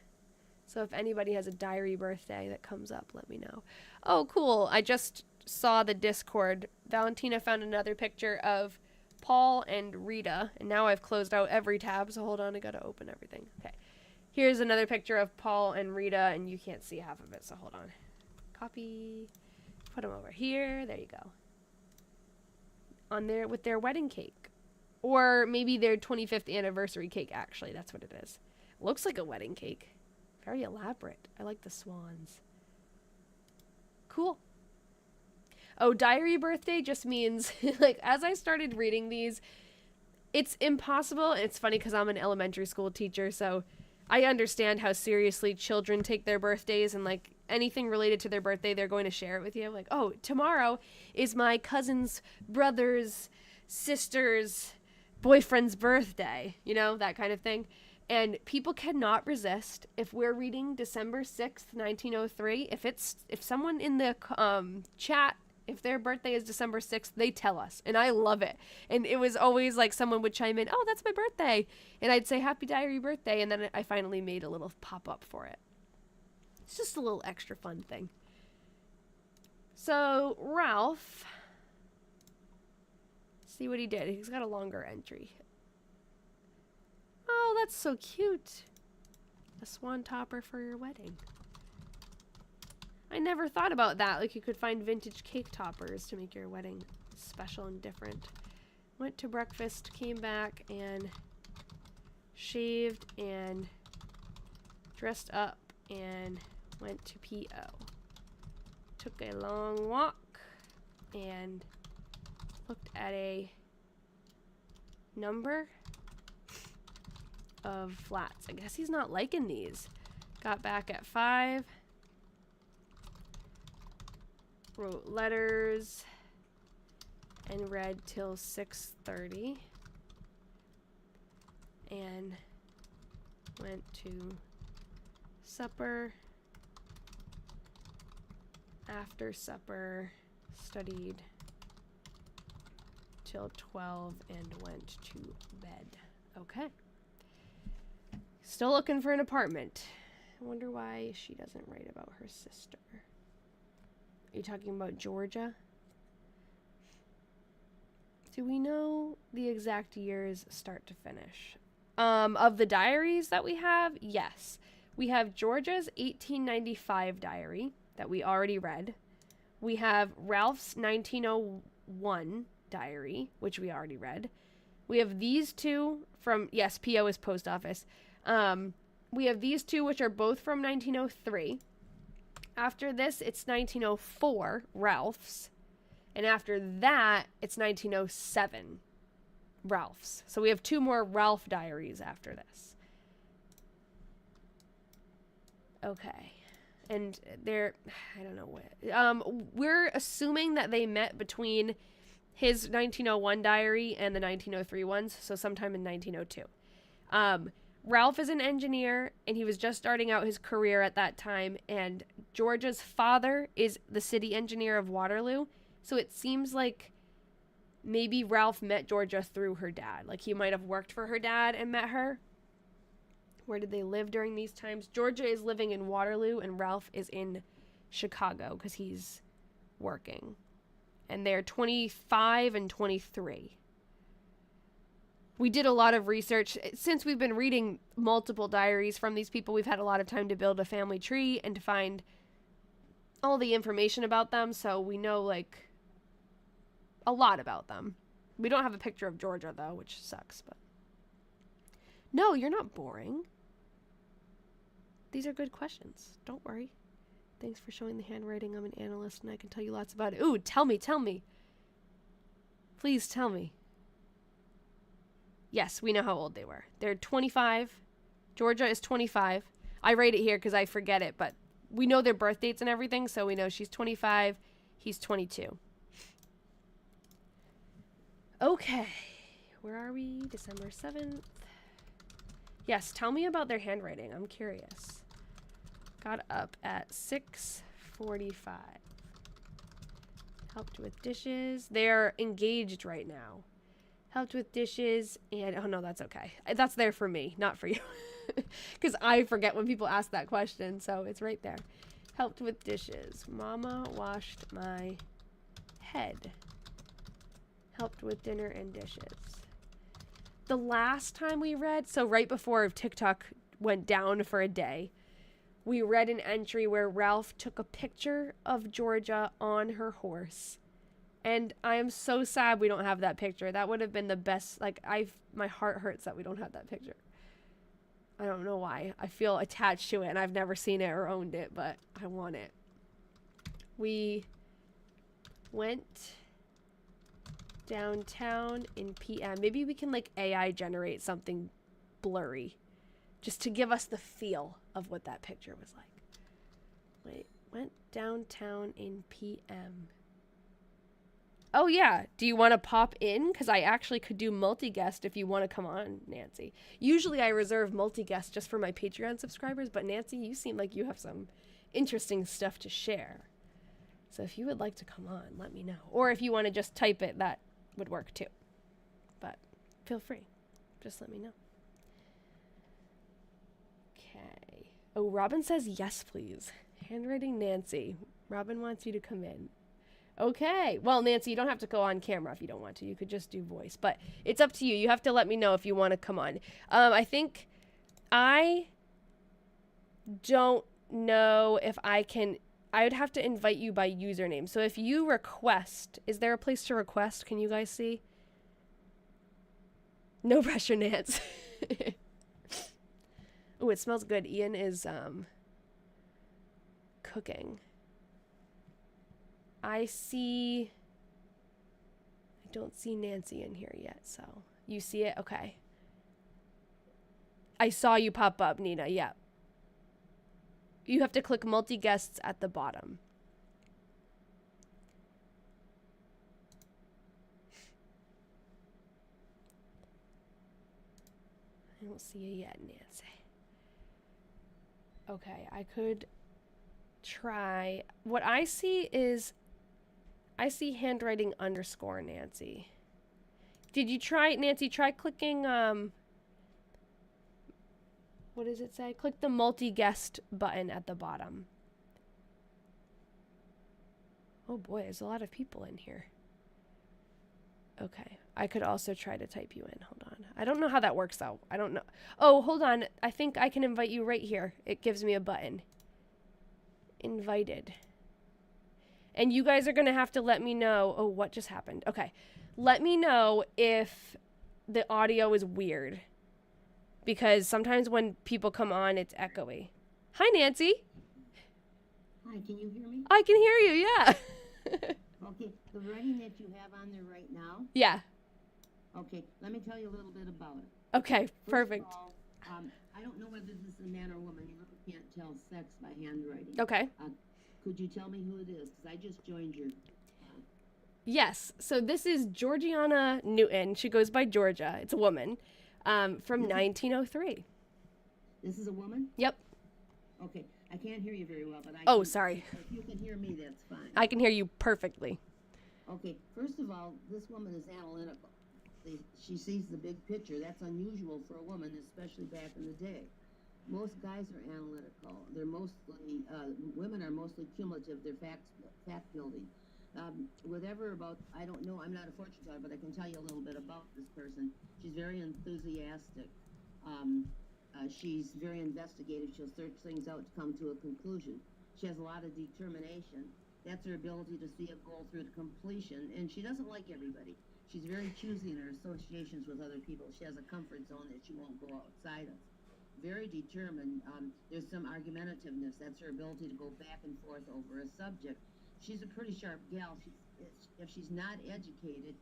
[SPEAKER 1] So if anybody has a diary birthday that comes up, let me know. Oh, cool. I just saw the Discord. Valentina found another picture of Paul and Rita. And now I've closed out every tab, so hold on, I gotta open everything. Okay. Here's another picture of Paul and Rita, and you can't see half of it, so hold on. Copy. Put them over here. There you go. On there with their wedding cake. Or maybe their 25th anniversary cake, actually. That's what it is. Looks like a wedding cake. Very elaborate. I like the swans. Cool. Oh, diary birthday just means, like, as I started reading these, it's impossible. And it's funny because I'm an elementary school teacher, so I understand how seriously children take their birthdays, and, like, anything related to their birthday, they're going to share it with you. Like, oh, tomorrow is my cousin's brother's sister's boyfriend's birthday. You know, that kind of thing. And people cannot resist. If we're reading December 6th, 1903, if someone in the chat, if their birthday is December 6th, they tell us. And I love it. And it was always like someone would chime in, oh, that's my birthday. And I'd say, happy diary birthday. And then I finally made a little pop-up for it. It's just a little extra fun thing. So, Ralph, see what he did. He's got a longer entry. Oh, that's so cute. A swan topper for your wedding. I never thought about that. Like, you could find vintage cake toppers to make your wedding special and different. Went to breakfast, came back, and shaved and dressed up and went to P.O. Took a long walk and looked at a number of flats. I guess he's not liking these. Got back at 5. Wrote letters and read till 6:30. And went to supper. After supper, studied till 12 and went to bed. Okay. Still looking for an apartment. I wonder why she doesn't write about her sister. Are you talking about Georgia? Do we know the exact years start to finish? Of the diaries that we have, yes. We have Georgia's 1895 diary that we already read. We have Ralph's 1901 diary, which we already read. We have these two from, yes, PO is post office. We have these two, which are both from 1903. After this, it's 1904, Ralph's. And after that, it's 1907, Ralph's. So we have two more Ralph diaries after this. Okay. And they're, I don't know what. We're assuming that they met between his 1901 diary and the 1903 ones, so sometime in 1902. Ralph is an engineer, and he was just starting out his career at that time, and Georgia's father is the city engineer of Waterloo. So it seems like maybe Ralph met Georgia through her dad. Like, he might have worked for her dad and met her. Where did they live during these times? Georgia is living in Waterloo, and Ralph is in Chicago because he's working. And they're 25 and 23. We did a lot of research. Since we've been reading multiple diaries from these people, we've had a lot of time to build a family tree and to find all the information about them. So we know, like, a lot about them. We don't have a picture of Georgia, though, which sucks, but... No, you're not boring. These are good questions. Don't worry. Thanks for showing the handwriting. I'm an analyst, and I can tell you lots about it. Ooh, tell me. Please tell me. Yes, we know how old they were. They're 25. Georgia is 25. I write it here because I forget it, but we know their birth dates and everything, so we know she's 25, he's 22. Okay, where are we? December 7th. Yes, tell me about their handwriting. I'm curious. Got up at 6:45. Helped with dishes. They're engaged right now. Helped with dishes and... Oh, no, that's okay. That's there for me, not for you. Because I forget when people ask that question, so it's right there. Helped with dishes. Mama washed my head. Helped with dinner and dishes. The last time we read, so right before TikTok went down for a day, we read an entry where Ralph took a picture of Georgia on her horse. And I am so sad we don't have that picture. That would have been the best. Like, my heart hurts that we don't have that picture. I don't know why. I feel attached to it, and I've never seen it or owned it, but I want it. We went downtown in PM. Maybe we can, like, AI generate something blurry just to give us the feel of what that picture was like. Wait, went downtown in PM. Oh, yeah. Do you want to pop in? Because I actually could do multi-guest if you want to come on, Nancy. Usually I reserve multi-guest just for my Patreon subscribers, but Nancy, you seem like you have some interesting stuff to share. So if you would like to come on, let me know. Or if you want to just type it, that would work too. But feel free. Just let me know. Okay. Oh, Robin says yes, please. Handwriting Nancy. Robin wants you to come in. Okay. Well, Nancy, you don't have to go on camera if you don't want to. You could just do voice. But it's up to you. You have to let me know if you want to come on. I think I don't know if I can... I would have to invite you by username. So if you request... Is there a place to request? Can you guys see? No pressure, Nance. Oh, it smells good. Ian is cooking. I don't see Nancy in here yet, so. You see it? Okay. I saw you pop up, Nina. Yeah. You have to click multi-guests at the bottom. I don't see you yet, Nancy. Okay, I could try. What I see is... I see handwriting underscore Nancy. Did you try, Nancy, try clicking, what does it say? Click the multi-guest button at the bottom. Oh boy, there's a lot of people in here. Okay. I could also try to type you in. Hold on. I don't know how that works though. I don't know. Oh, hold on. I think I can invite you right here. It gives me a button. Invited. And you guys are going to have to let me know. Oh, what just happened? Okay. Let me know if the audio is weird. Because sometimes when people come on, it's echoey. Hi, Nancy.
[SPEAKER 2] Hi, can you hear me?
[SPEAKER 1] I can hear you, yeah.
[SPEAKER 2] Okay, the writing that you have on there right now.
[SPEAKER 1] Yeah.
[SPEAKER 2] Okay, let me tell you a little bit about it.
[SPEAKER 1] Okay, perfect.
[SPEAKER 2] First of all, I don't know whether this is a man or woman. You really can't tell sex by handwriting.
[SPEAKER 1] Okay.
[SPEAKER 2] Could you tell me who it is? Because I just joined your.
[SPEAKER 1] Yes, so this is Georgianna Newton. She goes by Georgia. It's a woman from 1903.
[SPEAKER 2] This is a woman?
[SPEAKER 1] Yep.
[SPEAKER 2] Okay, I can't hear you very well, but
[SPEAKER 1] Sorry.
[SPEAKER 2] If you can hear me, that's fine.
[SPEAKER 1] I can hear you perfectly.
[SPEAKER 2] Okay, first of all, this woman is analytical. She sees the big picture. That's unusual for a woman, especially back in the day. Most guys are analytical. They're mostly, women are mostly cumulative. They're fact building. Whatever about, I don't know, I'm not a fortune teller, but I can tell you a little bit about this person. She's very enthusiastic. She's very investigative. She'll search things out to come to a conclusion. She has a lot of determination. That's her ability to see a goal through to completion. And she doesn't like everybody. She's very choosy in her associations with other people. She has a comfort zone that she won't go outside of. Very determined. There's some argumentativeness. That's her ability to go back and forth over a subject. She's a pretty sharp gal. If she's not educated,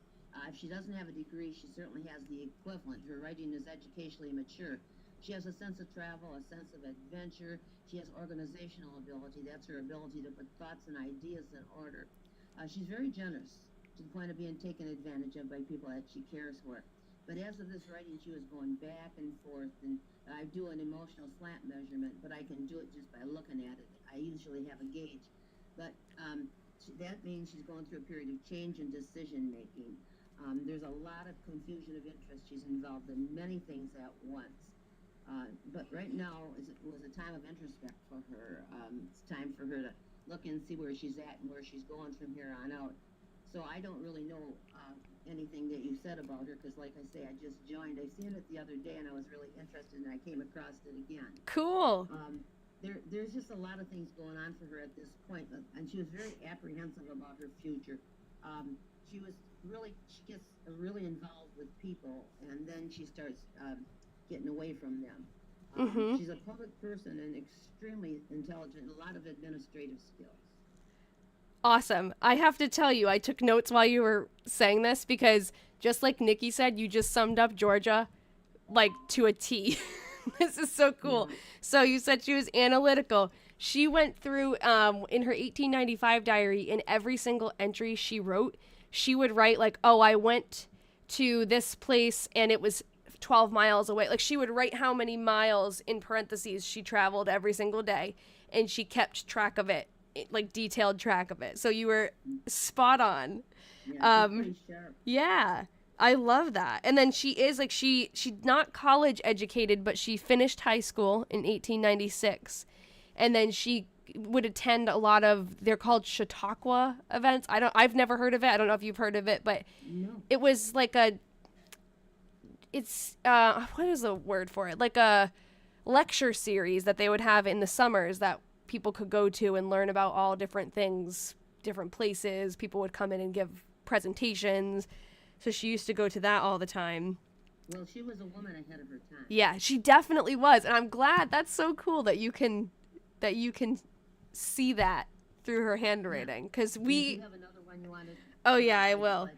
[SPEAKER 2] if she doesn't have a degree, she certainly has the equivalent. Her writing is educationally mature. She has a sense of travel, a sense of adventure. She has organizational ability. That's her ability to put thoughts and ideas in order. She's very generous to the point of being taken advantage of by people that she cares for. But as of this writing, she was going back and forth, and I do an emotional slant measurement, but I can do it just by looking at it. I usually have a gauge. But that means she's going through a period of change and decision making. There's a lot of confusion of interest. She's involved in many things at once. But right now was a time of introspect for her. It's time for her to look and see where she's at and where she's going from here on out. So I don't really know anything that you said about her because, like I say, I just joined. I seen it the other day and I was really interested, and I came across it again.
[SPEAKER 1] Cool.
[SPEAKER 2] There's just a lot of things going on for her at this point, and she was very apprehensive about her future. She gets really involved with people, and then she starts getting away from them. She's a public person and extremely intelligent, a lot of administrative skills.
[SPEAKER 1] Awesome. I have to tell you, I took notes while you were saying this because just like Nikki said, you just summed up Georgia like to a T. This is so cool. Yeah. So you said she was analytical. She went through in her 1895 diary, in every single entry she wrote, she would write like, oh, I went to this place and it was 12 miles away. Like she would write how many miles in parentheses she traveled every single day, and she kept track of it, like detailed track of it. So you were spot on.
[SPEAKER 2] Yeah, pretty sharp.
[SPEAKER 1] Yeah. I love that. And then she is like she's not college educated, but she finished high school in 1896. And then she would attend a lot of, they're called Chautauqua events. I've never heard of it. I don't know if you've heard of it, but
[SPEAKER 2] no.
[SPEAKER 1] It was like what is the word for it? Like a lecture series that they would have in the summers that people could go to and learn about all different things, different places. People would come in and give presentations. So she used to go to that all the time.
[SPEAKER 2] Well, she was a woman ahead of her time.
[SPEAKER 1] Yeah, she definitely was. And I'm glad. That's so cool that you can see that through her handwriting. Because
[SPEAKER 2] Do you have another one you wanted?
[SPEAKER 1] Oh, yeah, I will.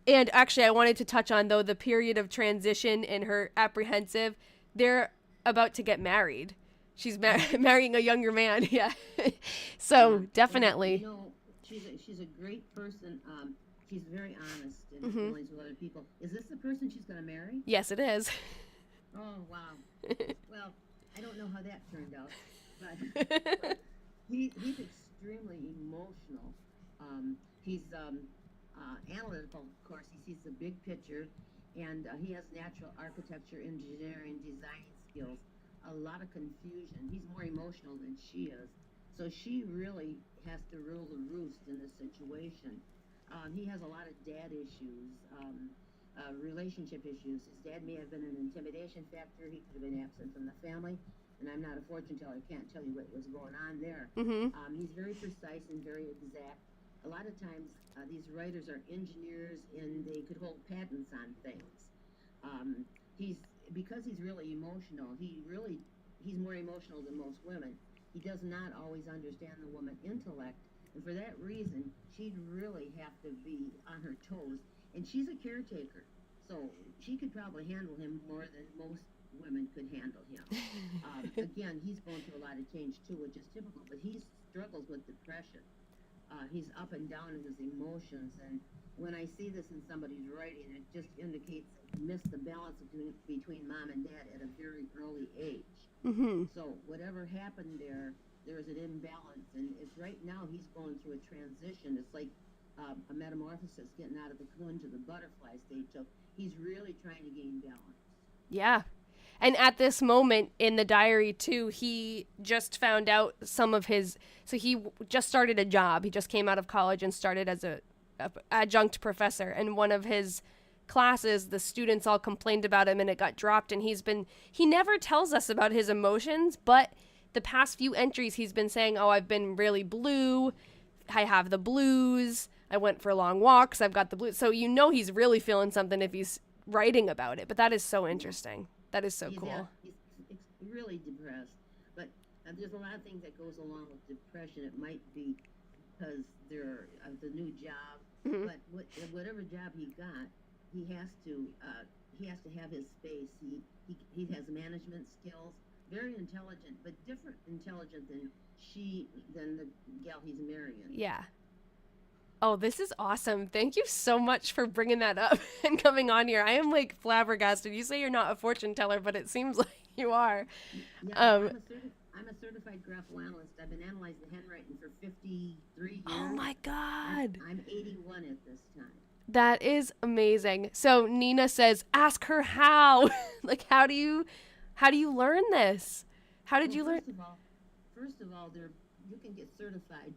[SPEAKER 1] And actually, I wanted to touch on, though, the period of transition in her apprehensive. They're about to get married. She's marrying a younger man. Yeah. So yeah, definitely.
[SPEAKER 2] You know, she's a great person. She's very honest in her feelings with other people. Is this the person she's going to marry?
[SPEAKER 1] Yes, it is.
[SPEAKER 2] Oh, wow. Well, I don't know how that turned out. But he's extremely emotional. He's analytical, of course. He sees the big picture. And he has natural architecture, engineering, design skills. A lot of confusion. He's more emotional than she is. So she really has to rule the roost in this situation. He has a lot of dad issues, relationship issues. His dad may have been an intimidation factor. He could have been absent from the family. And I'm not a fortune teller. I can't tell you what was going on there.
[SPEAKER 1] Mm-hmm.
[SPEAKER 2] He's very precise and very exact. A lot of times, these writers are engineers and they could hold patents on things. He's because he's really emotional. He's more emotional than most women. He does not always understand the woman intellect, and for that reason, she'd really have to be on her toes. And she's a caretaker, so she could probably handle him more than most women could handle him. Again, he's going through a lot of change too, which is typical, but he struggles with depression. He's up and down in his emotions, and when I see this in somebody's writing, it just indicates that he missed the balance between mom and dad at a very early age.
[SPEAKER 1] Mm-hmm.
[SPEAKER 2] So whatever happened there, there's an imbalance, and it's right now he's going through a transition. It's like a metamorphosis, getting out of the cocoon to the butterfly stage. So he's really trying to gain balance.
[SPEAKER 1] Yeah. And at this moment in the diary, too, he just found out some of his... So he just started a job. He just came out of college and started as a adjunct professor. And one of his classes, the students all complained about him and it got dropped. And he never tells us about his emotions, but the past few entries he's been saying, oh, I've been really blue. I have the blues. I went for long walks. I've got the blues. So you know he's really feeling something if he's writing about it. But that is so interesting. That is so cool.
[SPEAKER 2] He's really depressed, but there's a lot of things that goes along with depression. It might be because they're the new job,
[SPEAKER 1] Mm-hmm.
[SPEAKER 2] but whatever job he got, he has to have his space. He has management skills, very intelligent, but different intelligent than the gal he's marrying.
[SPEAKER 1] Yeah. Oh, this is awesome. Thank you so much for bringing that up and coming on here. I am like flabbergasted. You say you're not a fortune teller, but it seems like you are.
[SPEAKER 2] Yeah, I'm a certified graphical analyst. I've been analyzing handwriting for 53 years.
[SPEAKER 1] Oh my God.
[SPEAKER 2] I'm 81 at this time.
[SPEAKER 1] That is amazing. So Nina says, ask her how. Like, how do you learn this? How did you learn?
[SPEAKER 2] First of all, you can get certified.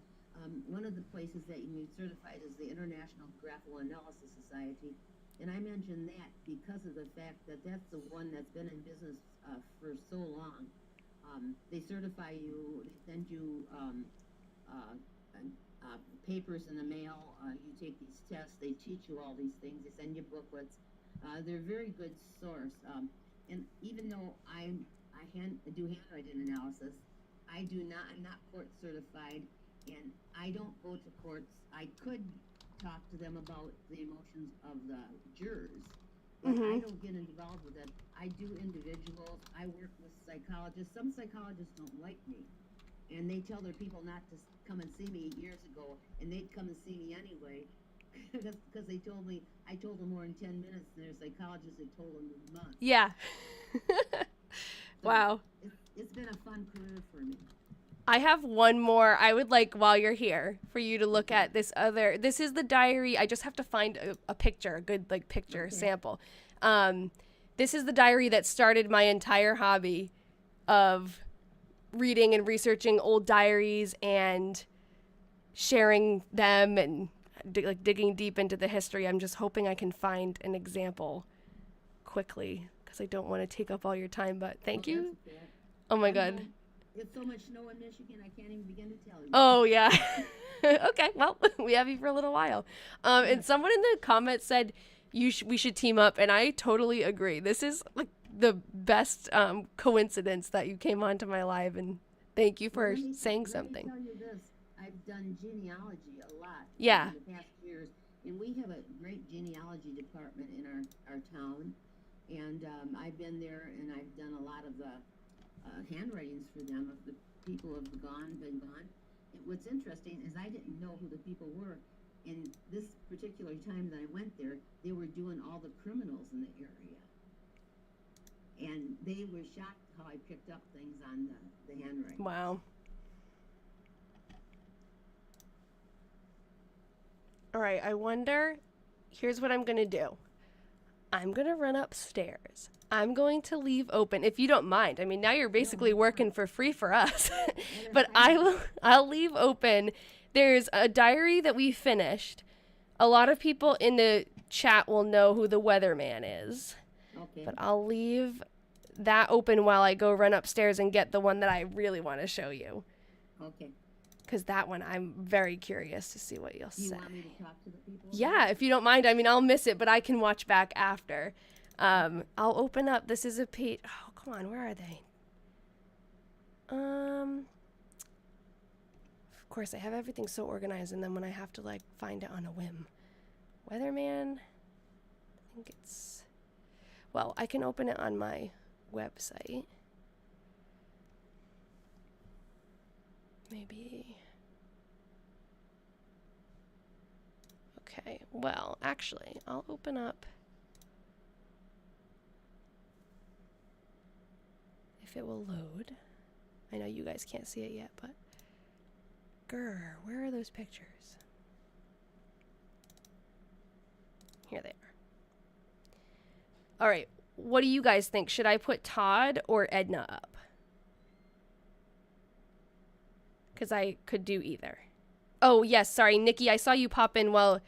[SPEAKER 2] One of the places that you can get certified is the International Graphical Analysis Society. And I mention that because of the fact that that's the one that's been in business for so long. They certify you, they send you papers in the mail, you take these tests, they teach you all these things, they send you booklets. They're a very good source. And even though I do handwriting analysis, I'm not court certified, and I don't go to courts. I could talk to them about the emotions of the jurors, but I don't get involved with that. I do individuals. I work with psychologists. Some psychologists don't like me, and they tell their people not to come and see me years ago, and they'd come and see me anyway because they told me I told them more in 10 minutes than their psychologist had told them in months.
[SPEAKER 1] Yeah. Wow.
[SPEAKER 2] It's been a fun career for me.
[SPEAKER 1] I have one more I would like while you're here for you to look at. This is the diary. I just have to find a picture, a good like picture sample. This is the diary that started my entire hobby of reading and researching old diaries and sharing them and digging deep into the history. I'm just hoping I can find an example quickly because I don't want to take up all your time, but thank you. Oh my God.
[SPEAKER 2] It's so much snow in Michigan, I can't even begin to tell you.
[SPEAKER 1] Oh, yeah. Okay, well, we have you for a little while. And someone in the comments said we should team up, and I totally agree. This is like the best coincidence that you came onto my live, and thank you for saying something.
[SPEAKER 2] Let me tell you this. I've done genealogy a lot
[SPEAKER 1] Yeah.
[SPEAKER 2] in the past years, and we have a great genealogy department in our town, and I've been there, and I've done a lot of the handwritings for them of the people who have been gone. And what's interesting is I didn't know who the people were. In this particular time that I went there, they were doing all the criminals in the area. And they were shocked how I picked up things on the handwriting.
[SPEAKER 1] Wow. All right, I wonder, here's what I'm going to do. I'm going to run upstairs. I'm going to leave open, if you don't mind. I mean, now you're basically working for free for us. But I'll leave open. There's a diary that we finished. A lot of people in the chat will know who the weatherman is.
[SPEAKER 2] Okay.
[SPEAKER 1] But I'll leave that open while I go run upstairs and get the one that I really want to show you.
[SPEAKER 2] Okay.
[SPEAKER 1] Because that one, I'm very curious to see what you'll
[SPEAKER 2] Do you
[SPEAKER 1] say.
[SPEAKER 2] want me to talk to the people?
[SPEAKER 1] Yeah, if you don't mind. I mean, I'll miss it, but I can watch back after. I'll open up. This is a page. Oh, come on. Where are they? Of course, I have everything so organized, and then when I have to, like, find it on a whim. Weatherman. I think it's... Well, I can open it on my website. Maybe... Okay, well, actually, I'll open up... If it will load. I know you guys can't see it yet, but... Grr, where are those pictures? Here they are. Alright, what do you guys think? Should I put Todd or Edna up? Because I could do either. Oh, yes, sorry, Nikki, I saw you pop in. Well,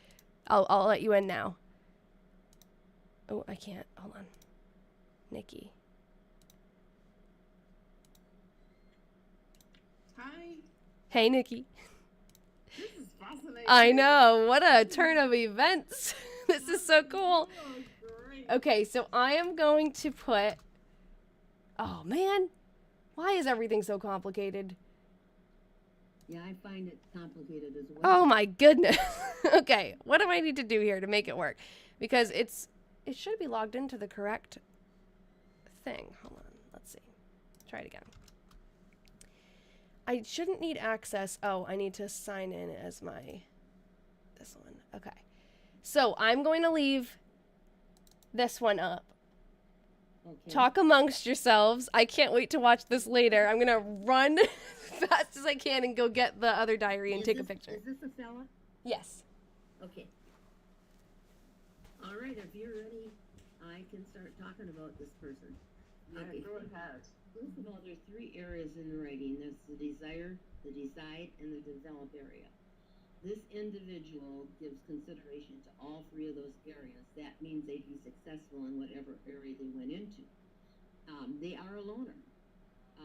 [SPEAKER 1] I'll let you in now. Oh, I can't. Hold on. Nikki.
[SPEAKER 3] Hi.
[SPEAKER 1] Hey, Nikki.
[SPEAKER 3] This is fascinating.
[SPEAKER 1] I know. What a turn of events. This is so cool.
[SPEAKER 3] Oh, great.
[SPEAKER 1] Okay, so I am going to put... Oh, man. Why is everything so complicated?
[SPEAKER 2] Yeah, I find it complicated as well.
[SPEAKER 1] Oh, my goodness. Okay, what do I need to do here to make it work? Because it should be logged into the correct thing. Hold on. Let's see. Try it again. I shouldn't need access. Oh, I need to sign in as this one. Okay. So I'm going to leave this one up.
[SPEAKER 2] Okay.
[SPEAKER 1] Talk amongst yourselves. I can't wait to watch this later. I'm going to run as fast as I can and go get the other diary and take a picture.
[SPEAKER 2] Is this a fella?
[SPEAKER 1] Yes.
[SPEAKER 2] Okay. All right, if you're ready, I can start talking about this person. Okay.
[SPEAKER 3] Go ahead.
[SPEAKER 2] First of all, there's 3 areas in the writing. There's the desire, the decide, and the develop area. This individual gives consideration to all 3 of those areas. That means they'd be successful in whatever area they went into. They are a loner.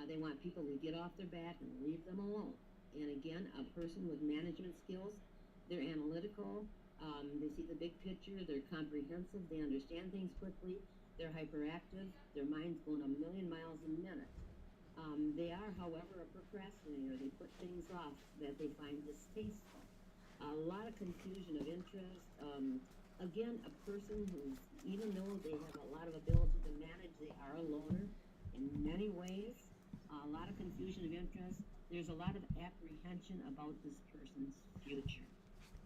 [SPEAKER 2] They want people to get off their back and leave them alone. And again, a person with management skills, they're analytical, they see the big picture, they're comprehensive, they understand things quickly, they're hyperactive, their mind's going a million miles a minute. They are, however, a procrastinator. They put things off that they find distasteful. A lot of confusion of interest. Again, a person who's, even though they have a lot of ability to manage, they are a loner in many ways. A lot of confusion of interest. There's a lot of apprehension about this person's future.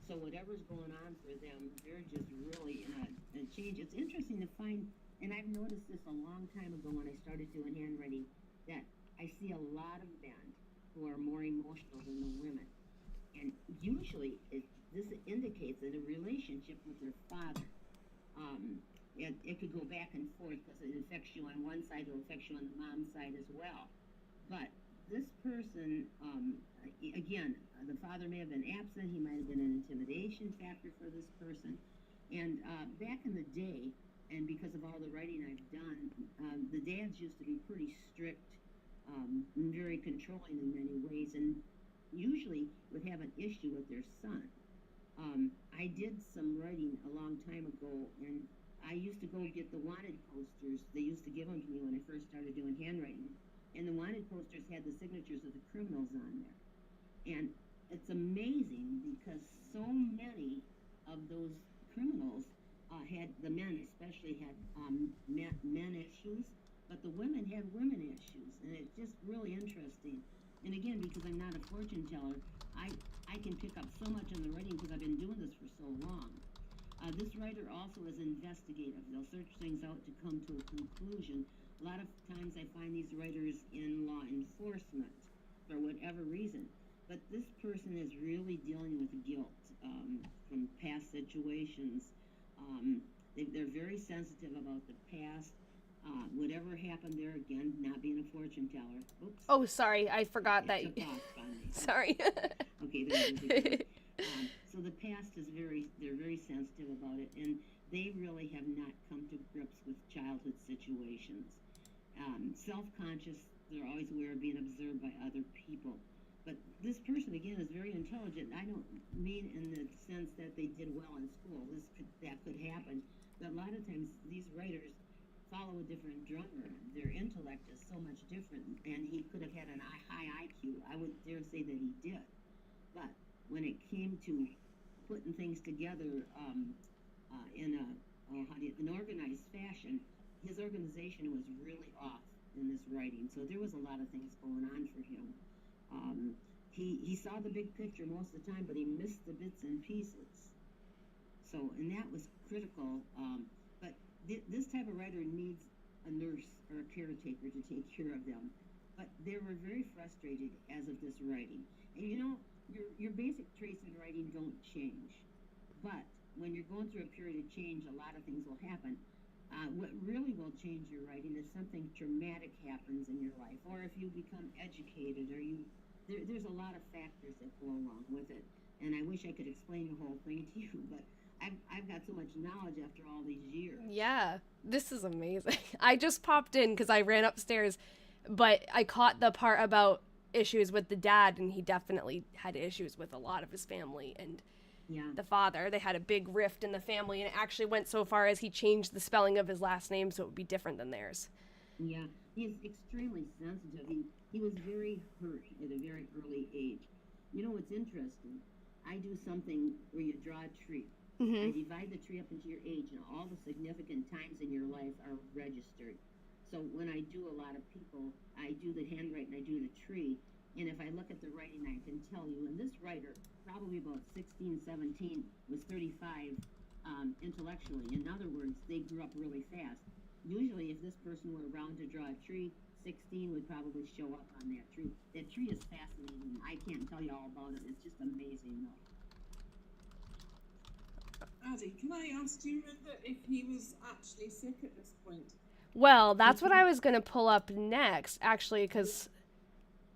[SPEAKER 2] So whatever's going on for them, they're just really in a change. It's interesting to find, and I've noticed this a long time ago when I started doing handwriting, that I see a lot of men who are more emotional than the women. And usually this indicates that a relationship with their father. It could go back and forth because it affects you on one side, it'll affect you on the mom's side as well. But this person, again, the father may have been absent, he might have been an intimidation factor for this person. And back in the day, and because of all the writing I've done, the dads used to be pretty strict, very controlling in many ways, and usually would have an issue with their son. I did some writing a long time ago, and I used to go get the wanted posters. They used to give them to me when I first started doing handwriting. And the wanted posters had the signatures of the criminals on there. And it's amazing because so many of those criminals had, the men especially had men issues, but the women had women issues. And it's just really interesting. And again, because I'm not a fortune teller, I can pick up so much on the writing because I've been doing this for so long. This writer also is investigative. They'll search things out to come to a conclusion. A lot of times I find these writers in law enforcement for whatever reason. But this person is really dealing with guilt from past situations. They're very sensitive about the past. Whatever happened there, again, not being a fortune teller. Oops.
[SPEAKER 1] Oh, sorry, I forgot
[SPEAKER 2] It
[SPEAKER 1] that.
[SPEAKER 2] took off on me.
[SPEAKER 1] Sorry.
[SPEAKER 2] Okay, there it is again. So the past is they're very sensitive about it, and they really have not come to grips with childhood situations. Self-conscious, they're always aware of being observed by other people. But this person, again, is very intelligent. I don't mean in the sense that they did well in school. That could happen. But a lot of times, these writers follow a different drummer. Their intellect is so much different, and he could have had a high IQ. I would dare say that he did. But when it came to putting things together in an organized fashion, his organization was really off in this writing. So there was a lot of things going on for him. He saw the big picture most of the time, but he missed the bits and pieces. So, and that was critical. But this type of writer needs a nurse or a caretaker to take care of them. But they were very frustrated as of this writing. And you know, your basic traits in writing don't change. But when you're going through a period of change, a lot of things will happen. What really will change your writing is something traumatic happens in your life, or if you become educated, or there's a lot of factors that go along with it. And I wish I could explain the whole thing to you, but I've got so much knowledge after all these years.
[SPEAKER 1] Yeah, this is amazing. I just popped in because I ran upstairs, but I caught the part about issues with the dad, and he definitely had issues with a lot of his family, and
[SPEAKER 2] Yeah.
[SPEAKER 1] the father, they had a big rift in the family, and it actually went so far as he changed the spelling of his last name so it would be different than theirs.
[SPEAKER 2] Yeah, he's extremely sensitive. He was very hurt at a very early age. You know what's interesting? I do something where you draw a tree. I divide the tree up into your age, and all the significant times in your life are registered. So when I do a lot of people, I do the handwriting, I do the tree, and if I look at the writing, I can tell you. And this writer, probably about 16, 17, was 35 intellectually. In other words, they grew up really fast. Usually, if this person were around to draw a tree, 16 would probably show up on that tree. That tree is fascinating. I can't tell you all about it. It's just amazing, though.
[SPEAKER 3] Addie, can I ask, do you remember if he was actually sick at this point?
[SPEAKER 1] Well, that's what I was going to pull up next, actually, because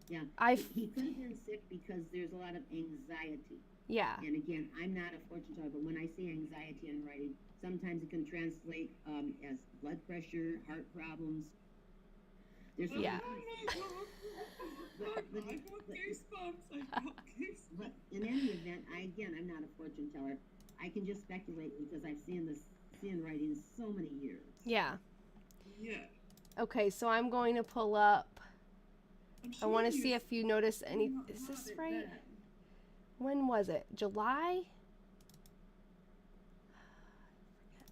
[SPEAKER 2] Yeah,
[SPEAKER 1] I've...
[SPEAKER 2] he could have been sick because there's a lot of anxiety.
[SPEAKER 1] Yeah.
[SPEAKER 2] And again, I'm not a fortune teller, but when I say anxiety in writing, sometimes it can translate as blood pressure, heart problems. There's
[SPEAKER 1] Yeah.
[SPEAKER 3] I've got goosebumps. I've got goosebumps.
[SPEAKER 2] But in any event, I'm not a fortune teller. I can just speculate because I've seen writing so many years.
[SPEAKER 1] Yeah.
[SPEAKER 3] Yeah.
[SPEAKER 1] Okay, so I'm going to pull up...
[SPEAKER 3] I'm
[SPEAKER 1] I
[SPEAKER 3] sure
[SPEAKER 1] want to
[SPEAKER 3] you
[SPEAKER 1] see if you notice any...
[SPEAKER 3] not
[SPEAKER 1] Is
[SPEAKER 3] had
[SPEAKER 1] this
[SPEAKER 3] it
[SPEAKER 1] right?
[SPEAKER 3] then.
[SPEAKER 1] When was it? July?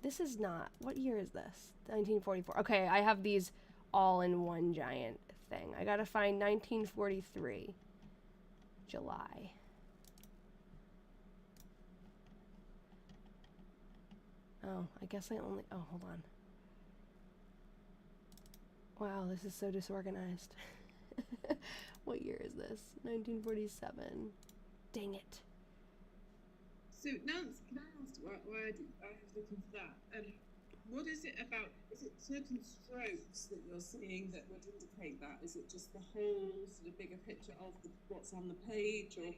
[SPEAKER 1] This is not... What year is this? 1944. Okay, I have these all in one giant thing. I gotta find 1943. July. Oh, I guess I only... Oh, hold on. Wow, this is so disorganized. What year is this? 1947. Dang it.
[SPEAKER 3] So, Nance, can I ask why I was looking for that? What is it about? Is it certain strokes that you're seeing that would indicate that? Is it just the whole sort of bigger picture of what's on the page, or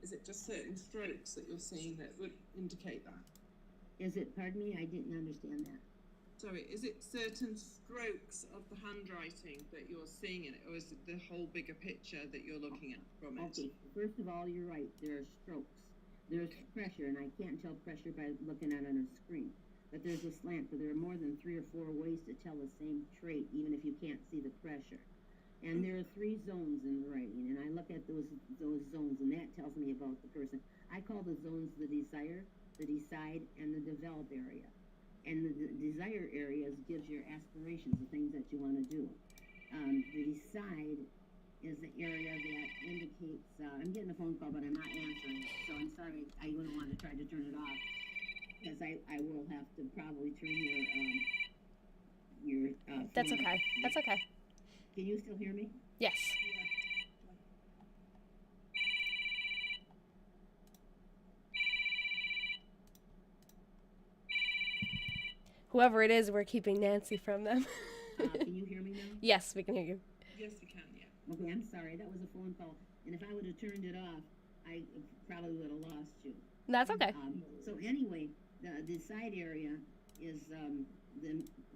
[SPEAKER 3] is it just certain strokes that you're seeing that would indicate that?
[SPEAKER 2] Is it, pardon me, I didn't understand that.
[SPEAKER 3] Sorry, is it certain strokes of the handwriting that you're seeing in it, or is it the whole bigger picture that you're looking at from it?
[SPEAKER 2] Okay, first of all, you're right, there are strokes. There's pressure, and I can't tell pressure by looking at it on a screen. But there's a slant, but there are more than 3 or 4 ways to tell the same trait, even if you can't see the pressure. And there are 3 zones in writing, and I look at those zones, and that tells me about the person. I call the zones the desire, the decide, and the develop area. And the desire areas gives your aspirations, the things that you want to do. The decide is the area that indicates, I'm getting a phone call, but I'm not answering it, so I'm sorry, I wouldn't want to try to turn it off, because I will have to probably turn your
[SPEAKER 1] That's
[SPEAKER 2] phone
[SPEAKER 1] okay.
[SPEAKER 2] off.
[SPEAKER 1] That's okay.
[SPEAKER 2] Can you still hear me?
[SPEAKER 1] Yes. Whoever it is, we're keeping Nancy from them.
[SPEAKER 2] Can you hear me now?
[SPEAKER 1] Yes, we can hear you.
[SPEAKER 3] Yes, we can. Yeah.
[SPEAKER 2] Okay, I'm sorry. That was a phone call. And if I would have turned it off, I probably would have lost you.
[SPEAKER 1] That's okay.
[SPEAKER 2] So anyway, the side area is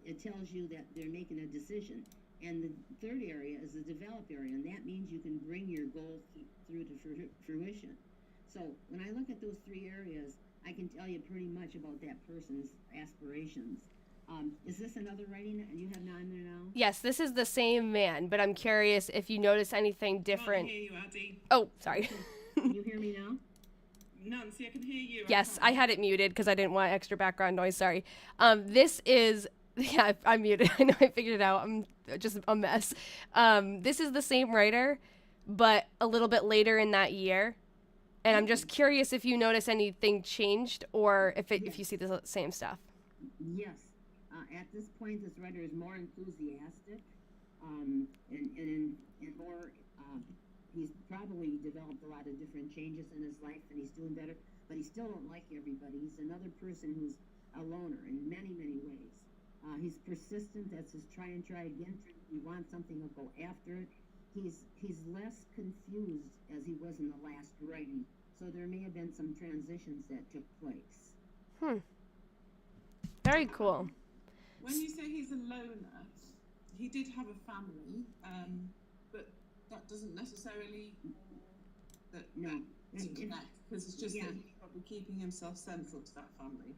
[SPEAKER 2] it tells you that they're making a decision. And the third area is the develop area, and that means you can bring your goals through to fruition. So when I look at those three areas, I can tell you pretty much about that person's aspirations. Is this another writing that you have on there now?
[SPEAKER 1] Yes, this is the same man, but I'm curious if you notice anything different.
[SPEAKER 3] I can hear you, Addie.
[SPEAKER 1] Oh, sorry.
[SPEAKER 2] Can you hear me now?
[SPEAKER 3] Nancy, I can hear you.
[SPEAKER 1] Yes, I had it muted because I didn't want extra background noise. Sorry. This is, yeah, I'm muted. I know I figured it out. I'm just a mess. This is the same writer, but a little bit later in that year. And I'm just curious if you notice anything changed or if you see the same stuff.
[SPEAKER 2] Yes. At this point, this writer is more enthusiastic, and more. He's probably developed a lot of different changes in his life, and he's doing better. But he still don't like everybody. He's another person who's a loner in many, many ways. He's persistent. That's his try and try again. He wants something, he'll go after it. He's less confused as he was in the last writing. So there may have been some transitions that took place.
[SPEAKER 1] Very cool.
[SPEAKER 3] When you say he's a loner, he did have a family, but that doesn't necessarily because it's just that he's probably keeping himself central to that family.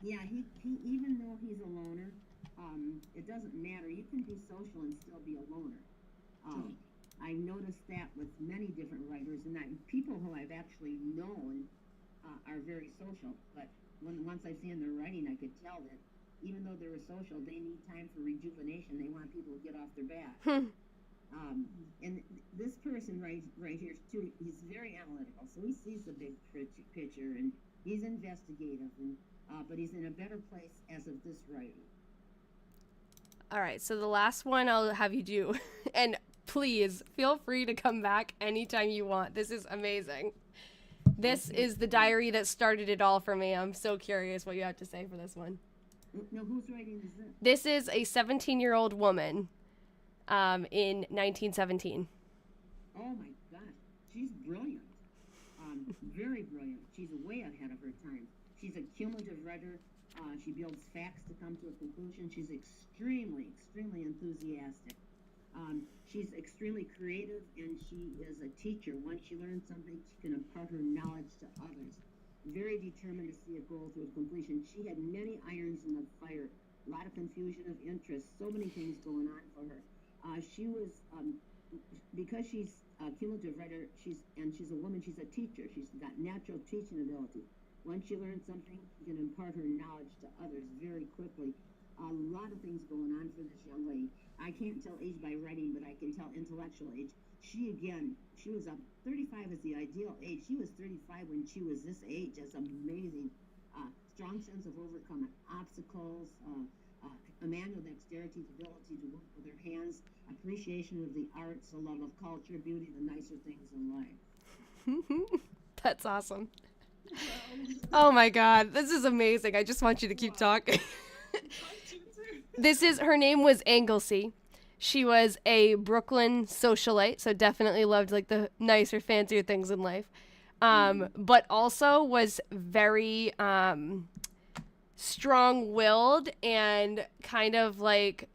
[SPEAKER 2] Yeah, he even though he's a loner, it doesn't matter. You can be social and still be a loner. I noticed that with many different writers, and people who I've actually known are very social. But once I see in their writing, I could tell that even though they're social, they need time for rejuvenation. They want people to get off their back. And this person right here too, he's very analytical. So he sees the big picture, and he's investigative, and but he's in a better place as of this writing.
[SPEAKER 1] All right, so the last one I'll have you do, and please feel free to come back anytime you want. This is amazing. This is the diary that started it all for me. I'm so curious what you have to say for this one.
[SPEAKER 2] Now, whose writing is this?
[SPEAKER 1] This is a 17-year-old woman in 1917.
[SPEAKER 2] Oh my gosh, she's brilliant. Very brilliant. She's way ahead of her time. She's a cumulative writer. She builds facts to come to a conclusion. She's extremely, extremely enthusiastic. She's extremely creative, and she is a teacher. Once she learns something, she can impart her knowledge to others. Very determined to see a goal to its completion. She had many irons in the fire, a lot of confusion of interest, so many things going on for her. She was, because she's a cumulative writer, she's a woman, she's a teacher. She's got natural teaching ability. Once she learns something, she can impart her knowledge to others very quickly. A lot of things going on for this young lady. I can't tell age by writing, but I can tell intellectual age. She was 35 is the ideal age. She was 35 when she was this age. That's amazing. Strong sense of overcoming obstacles, manual dexterity, the ability to work with her hands, appreciation of the arts, a love of culture, beauty, the nicer things in life.
[SPEAKER 1] That's awesome. Oh my God, this is amazing. I just want you to keep talking. Her name was Anglesey. She was a Brooklyn socialite, so definitely loved like the nicer, fancier things in life. But also was very strong-willed, and kind of like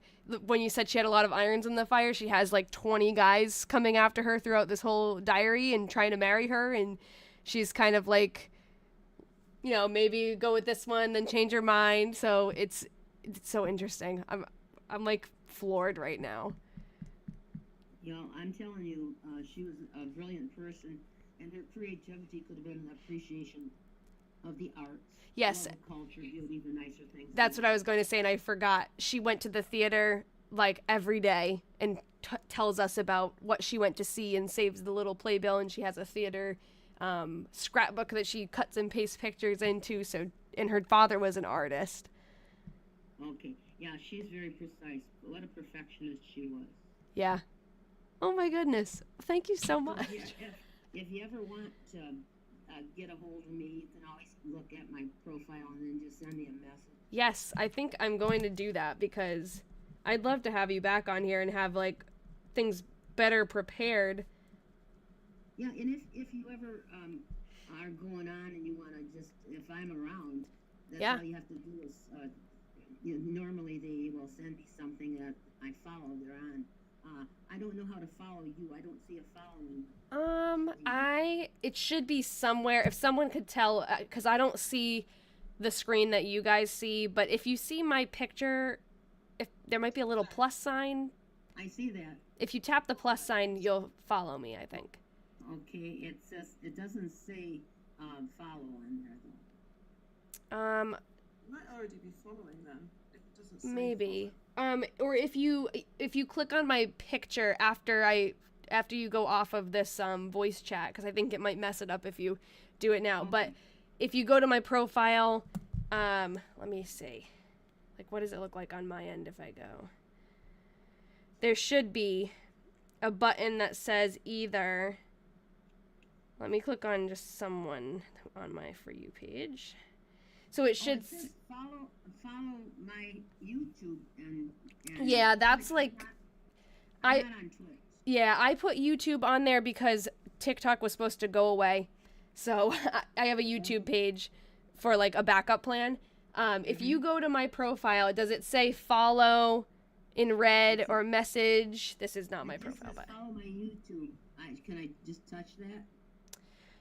[SPEAKER 1] when you said she had a lot of irons in the fire, she has like 20 guys coming after her throughout this whole diary and trying to marry her, and she's kind of like, maybe go with this one, then change her mind. So it's so interesting. I'm like floored right now.
[SPEAKER 2] I'm telling you, she was a brilliant person, and her creativity could have been an appreciation of the arts.
[SPEAKER 1] Yes.
[SPEAKER 2] Culture, beauty, the nicer things.
[SPEAKER 1] That's what I was going to say, and I forgot. She went to the theater like every day and tells us about what she went to see, and saves the little playbill, and she has a theater scrapbook that she cuts and pastes pictures into. And her father was an artist.
[SPEAKER 2] Okay. Yeah, she's very precise. What a perfectionist she was.
[SPEAKER 1] Yeah. Oh my goodness. Thank you so much.
[SPEAKER 2] If you ever want get a hold of me, you can always look at my profile and then just send me a message.
[SPEAKER 1] Yes, I think I'm going to do that because I'd love to have you back on here and have like things better prepared.
[SPEAKER 2] Yeah, and if you ever are going on and you want to just, if I'm around, that's all you have to do is, normally they will send me something that I follow. They're on. I don't know how to follow you. I don't see a following.
[SPEAKER 1] It should be somewhere. If someone could tell, because I don't see the screen that you guys see, but if you see my picture, if there might be a little plus sign.
[SPEAKER 2] I see that.
[SPEAKER 1] If you tap the plus sign, you'll follow me, I think.
[SPEAKER 2] Okay, it doesn't say follow on there though.
[SPEAKER 3] You might already be following them if it doesn't say
[SPEAKER 1] Maybe.
[SPEAKER 3] follow.
[SPEAKER 1] Or if you click on my picture after you go off of this voice chat, because I think it might mess it up if you do it now.
[SPEAKER 2] Okay.
[SPEAKER 1] But if you go to my profile, let me see. Like, what does it look like on my end if I go? There should be a button that says either. Let me click on just someone on my For You page. So it should.
[SPEAKER 2] It says follow my YouTube and
[SPEAKER 1] yeah, that's like.
[SPEAKER 2] I'm not on Twitch.
[SPEAKER 1] Yeah, I put YouTube on there because TikTok was supposed to go away. So I have a YouTube page for like a backup plan. If you go to my profile, does it say follow in red or message? This is not my profile, but
[SPEAKER 2] Follow my YouTube. Can I just touch that?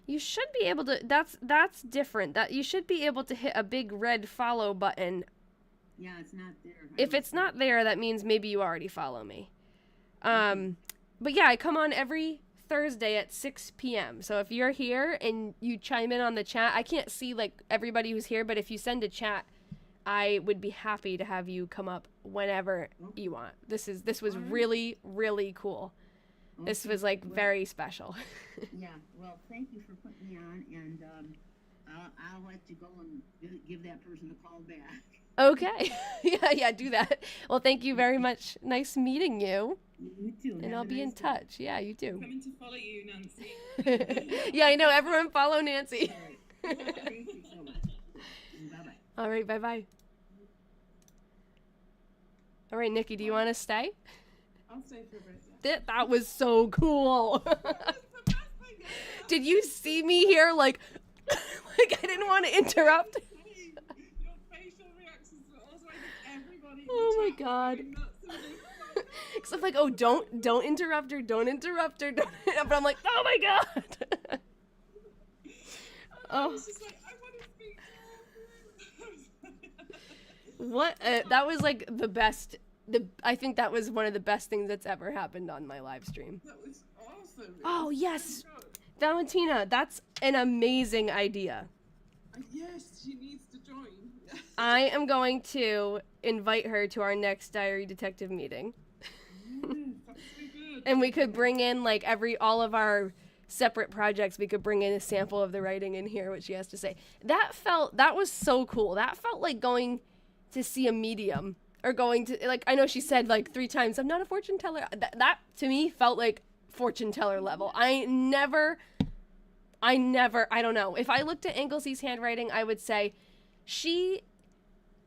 [SPEAKER 1] you should be able to. That's different. That you should be able to hit a big red follow button.
[SPEAKER 2] Yeah, it's not there.
[SPEAKER 1] If it's not there, that means maybe you already follow me. But yeah, I come on every Thursday at 6 p.m. So if you're here and you chime in on the chat, I can't see like everybody who's here, but if you send a chat, I would be happy to have you come up whenever you want. This was really, really cool.
[SPEAKER 2] Okay,
[SPEAKER 1] This was like very special.
[SPEAKER 2] Yeah, well, thank you for putting me on, and I'll let you go and give that person a call back.
[SPEAKER 1] Okay. yeah, do that. Well, thank you very much. Nice meeting you.
[SPEAKER 2] You too.
[SPEAKER 1] And I'll be in touch. Yeah, you too.
[SPEAKER 3] Coming to follow you, Nancy.
[SPEAKER 1] Yeah, I know. Everyone follow Nancy.
[SPEAKER 2] All right. Thank you so much. Bye-bye.
[SPEAKER 1] All right, bye-bye. All right, Nikki, do you want to stay?
[SPEAKER 3] I'll stay for a bit.
[SPEAKER 1] That was so cool.
[SPEAKER 3] That's the best thing ever.
[SPEAKER 1] Did you see me here like like I didn't want to interrupt?
[SPEAKER 3] Your facial reactions were also like everybody.
[SPEAKER 1] Oh my God. Cuz I'm like, "Oh, don't interrupt her. Don't interrupt her." But I'm like, "Oh my God."
[SPEAKER 3] I
[SPEAKER 1] Oh,
[SPEAKER 3] was just like, I want to speak to her.
[SPEAKER 1] what that was like the best I think that was one of the best things that's ever happened on my live stream.
[SPEAKER 3] That was awesome. It
[SPEAKER 1] Oh,
[SPEAKER 3] was
[SPEAKER 1] yes.
[SPEAKER 3] so good.
[SPEAKER 1] Valentina, that's an amazing idea.
[SPEAKER 3] Yes, she needs to join.
[SPEAKER 1] I am going to invite her to our next Diary Detective meeting.
[SPEAKER 3] That's so good.
[SPEAKER 1] And we could bring in like all of our separate projects. We could bring in a sample of the writing and hear what she has to say. That was so cool. That felt like going to see a medium or going to, like, I know she said like 3 times, "I'm not a fortune teller." That to me felt like fortune teller level. I don't know. If I looked at Anglesy's handwriting, I would say she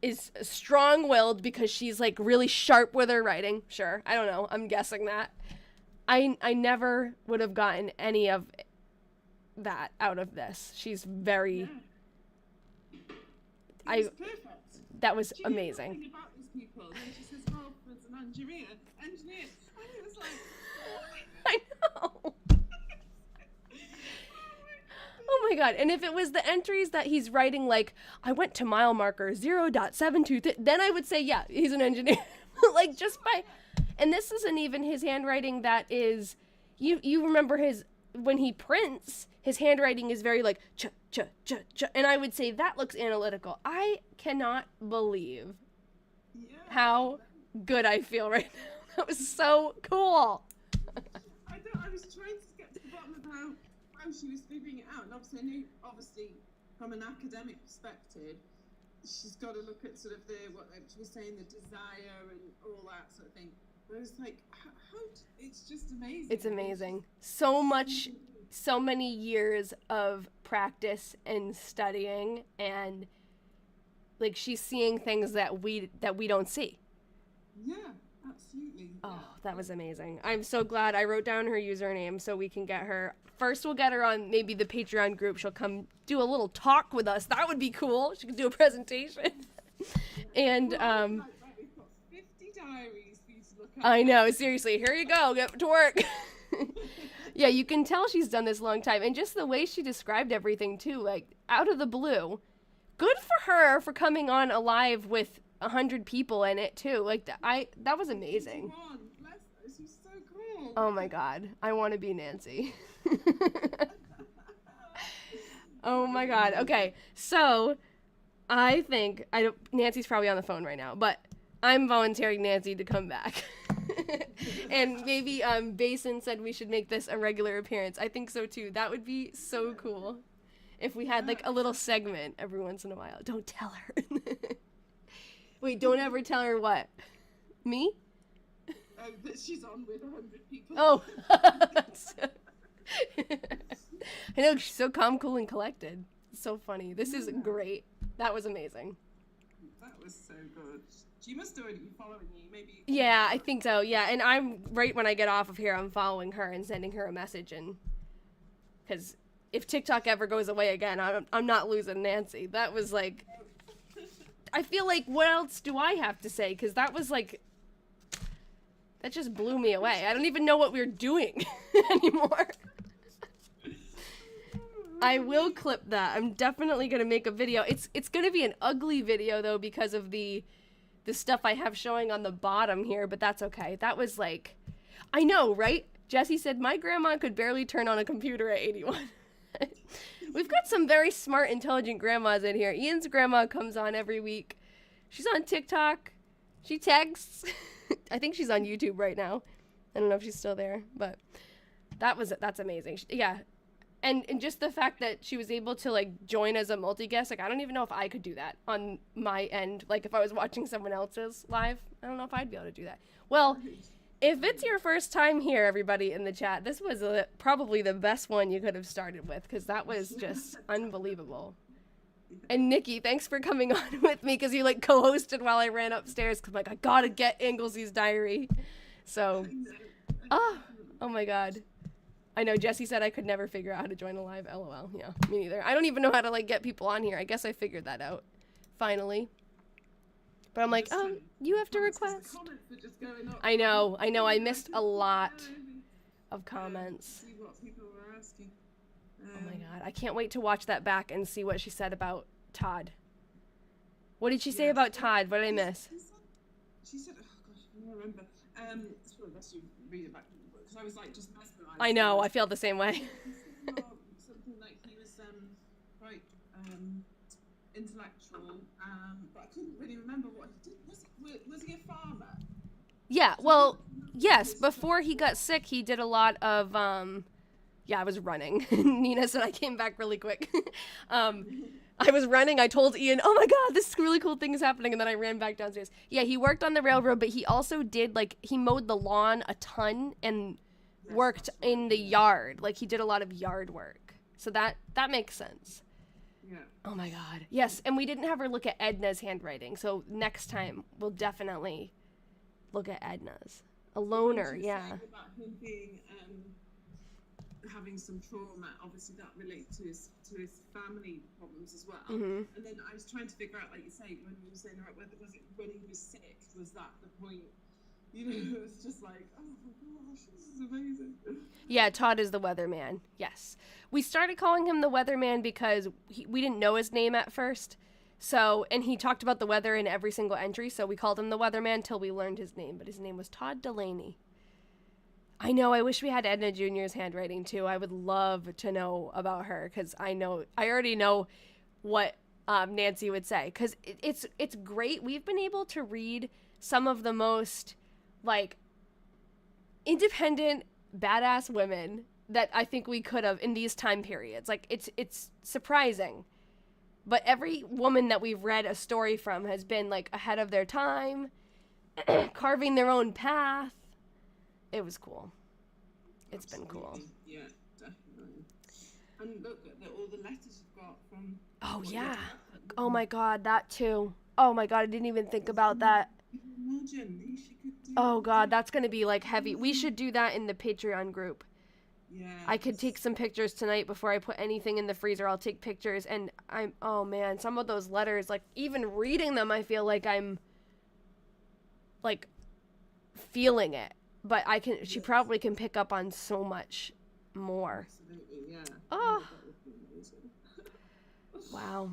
[SPEAKER 1] is strong-willed because she's like really sharp with her writing. Sure. I don't know. I'm guessing that. I never would have gotten any of that out of this. She's very
[SPEAKER 3] Yeah. It was perfect.
[SPEAKER 1] that was
[SPEAKER 3] She knew
[SPEAKER 1] amazing.
[SPEAKER 3] nothing about these people. And she says, "Oh, it's an engineer." And it was like,
[SPEAKER 1] I know. Oh my God. And if it was the entries that he's writing, like, "I went to mile marker 0.723, then I would say, yeah, he's an engineer. Like, just by, and this isn't even his handwriting that is, you remember when he prints, his handwriting is very like, ch, ch, ch, ch. And I would say that looks analytical. I cannot believe
[SPEAKER 3] yeah.
[SPEAKER 1] how good I feel right now. That was so cool.
[SPEAKER 3] I was trying to get to the bottom of how she was figuring it out, and obviously I knew, from an academic perspective, she's got to look at sort of what she was saying, the desire and all that sort of thing. But it was like, how it's just amazing.
[SPEAKER 1] It's amazing. So much so many years of practice and studying, and like she's seeing things that we don't see.
[SPEAKER 3] Yeah, absolutely.
[SPEAKER 1] Oh, that was amazing. I'm so glad I wrote down her username so we can get her. First, we'll get her on maybe the Patreon group. She'll come do a little talk with us. That would be cool. She could do a presentation. And
[SPEAKER 3] We've got 50 diaries for you to look at.
[SPEAKER 1] I know, seriously. Here you go. Get to work. Yeah, you can tell she's done this a long time. And just the way she described everything, too, like, out of the blue. Good for her for coming on alive with 100 people in it, too. Like, that was amazing.
[SPEAKER 3] Bless her. She's so cool.
[SPEAKER 1] Oh, my God. I want to be Nancy. Oh, my God. Okay, so I think, Nancy's probably on the phone right now, but I'm volunteering Nancy to come back. And maybe Basin said we should make this a regular appearance. I think so too. That would be so cool if we had like a little segment every once in a while. Don't tell her. Wait, don't ever tell her what? Me?
[SPEAKER 3] Oh, that she's on with 100 people.
[SPEAKER 1] Oh. I know, she's so calm, cool, and collected. It's so funny. This is great. That was amazing.
[SPEAKER 3] That was so good. She must already be following you, maybe.
[SPEAKER 1] Yeah, I think so. Yeah, and I'm right when I get off of here, I'm following her and sending her a message, and because if TikTok ever goes away again, I'm not losing Nancy. That was like, I feel like, what else do I have to say? Because that was like, that just blew me away. I don't even know what we're doing anymore. I will clip that. I'm definitely gonna make a video. It's gonna be an ugly video though because of the stuff I have showing on the bottom here, but that's okay. That was like, I know, right? Jesse said my grandma could barely turn on a computer at 81. We've got some very smart, intelligent grandmas in here. Ian's grandma comes on every week. She's on TikTok. She texts. I think she's on YouTube right now. I don't know if she's still there, but that's amazing. Yeah. And just the fact that she was able to, like, join as a multi-guest, like, I don't even know if I could do that on my end. Like, if I was watching someone else's live, I don't know if I'd be able to do that. Well, if it's your first time here, everybody in the chat, this was probably the best one you could have started with, because that was just unbelievable. And Nikki, thanks for coming on with me, because you, like, co-hosted while I ran upstairs, because I'm like, I gotta get Inglesy's diary. So, oh my God. I know, Jesse said I could never figure out how to join a live. LOL. Yeah, me neither. I don't even know how to, like, get people on here. I guess I figured that out, finally. But I'm like, oh, you have to request. I know. I missed a lot of comments.
[SPEAKER 3] See what people were asking.
[SPEAKER 1] Oh my God. I can't wait to watch that back and see what she said about Todd. What did she say about Todd? What did I miss?
[SPEAKER 3] She said, oh gosh, I don't remember. It's probably best you read it back. Because I was like just mesmerized.
[SPEAKER 1] I know, I feel the same way.
[SPEAKER 3] Something like he was quite intellectual, but I couldn't really remember what he did. Was he a farmer?
[SPEAKER 1] Yeah, well, yes. Before he got sick, he did a lot of, yeah, I was running. Nina said I came back really quick. I was running. I told Ian, oh my God, this really cool thing is happening. And then I ran back downstairs. Yeah, he worked on the railroad, but he also did, like, he mowed the lawn a ton and worked in the yard. Like, he did a lot of yard work. So that makes sense.
[SPEAKER 3] Yeah.
[SPEAKER 1] Oh my God. Yes, and we didn't have her look at Edna's handwriting. So next time, we'll definitely look at Edna's. A loner, yeah.
[SPEAKER 3] About him being, having some trauma, obviously that relates to his family problems as well.
[SPEAKER 1] Mm-hmm.
[SPEAKER 3] And then I was trying to figure out, like you say, when you were saying, right, whether was it when he was sick, was that the point? You know, it's just like, oh my gosh, this is amazing.
[SPEAKER 1] Yeah, Todd is the weatherman. Yes, we started calling him the weatherman because we didn't know his name at first. So, and he talked about the weather in every single entry, so we called him the weatherman till we learned his name. But his name was Todd Delaney. I know, I wish we had Edna Jr.'s handwriting too. I would love to know about her because I already know what Nancy would say because it's great. We've been able to read some of the most, like, independent, badass women that I think we could have in these time periods. Like, it's surprising. But every woman that we've read a story from has been, like, ahead of their time, carving their own path. It was cool. It's been cool.
[SPEAKER 3] Yeah. definitely. And look at all the letters you've got from.
[SPEAKER 1] Oh,
[SPEAKER 3] what
[SPEAKER 1] yeah.
[SPEAKER 3] you're doing.
[SPEAKER 1] Oh, my God, that too. Oh, my God, I didn't even think about that.
[SPEAKER 3] You can imagine she could do.
[SPEAKER 1] Oh, God, that's going to be, like, heavy. We should do that in the Patreon group.
[SPEAKER 3] Yeah.
[SPEAKER 1] I could take some pictures tonight before I put anything in the freezer. I'll take pictures, and oh, man, some of those letters, like, even reading them, I feel like I'm, like, feeling it. But she probably can pick up on so much more.
[SPEAKER 3] Absolutely, yeah.
[SPEAKER 1] Oh.
[SPEAKER 3] That would be amazing.
[SPEAKER 1] Wow.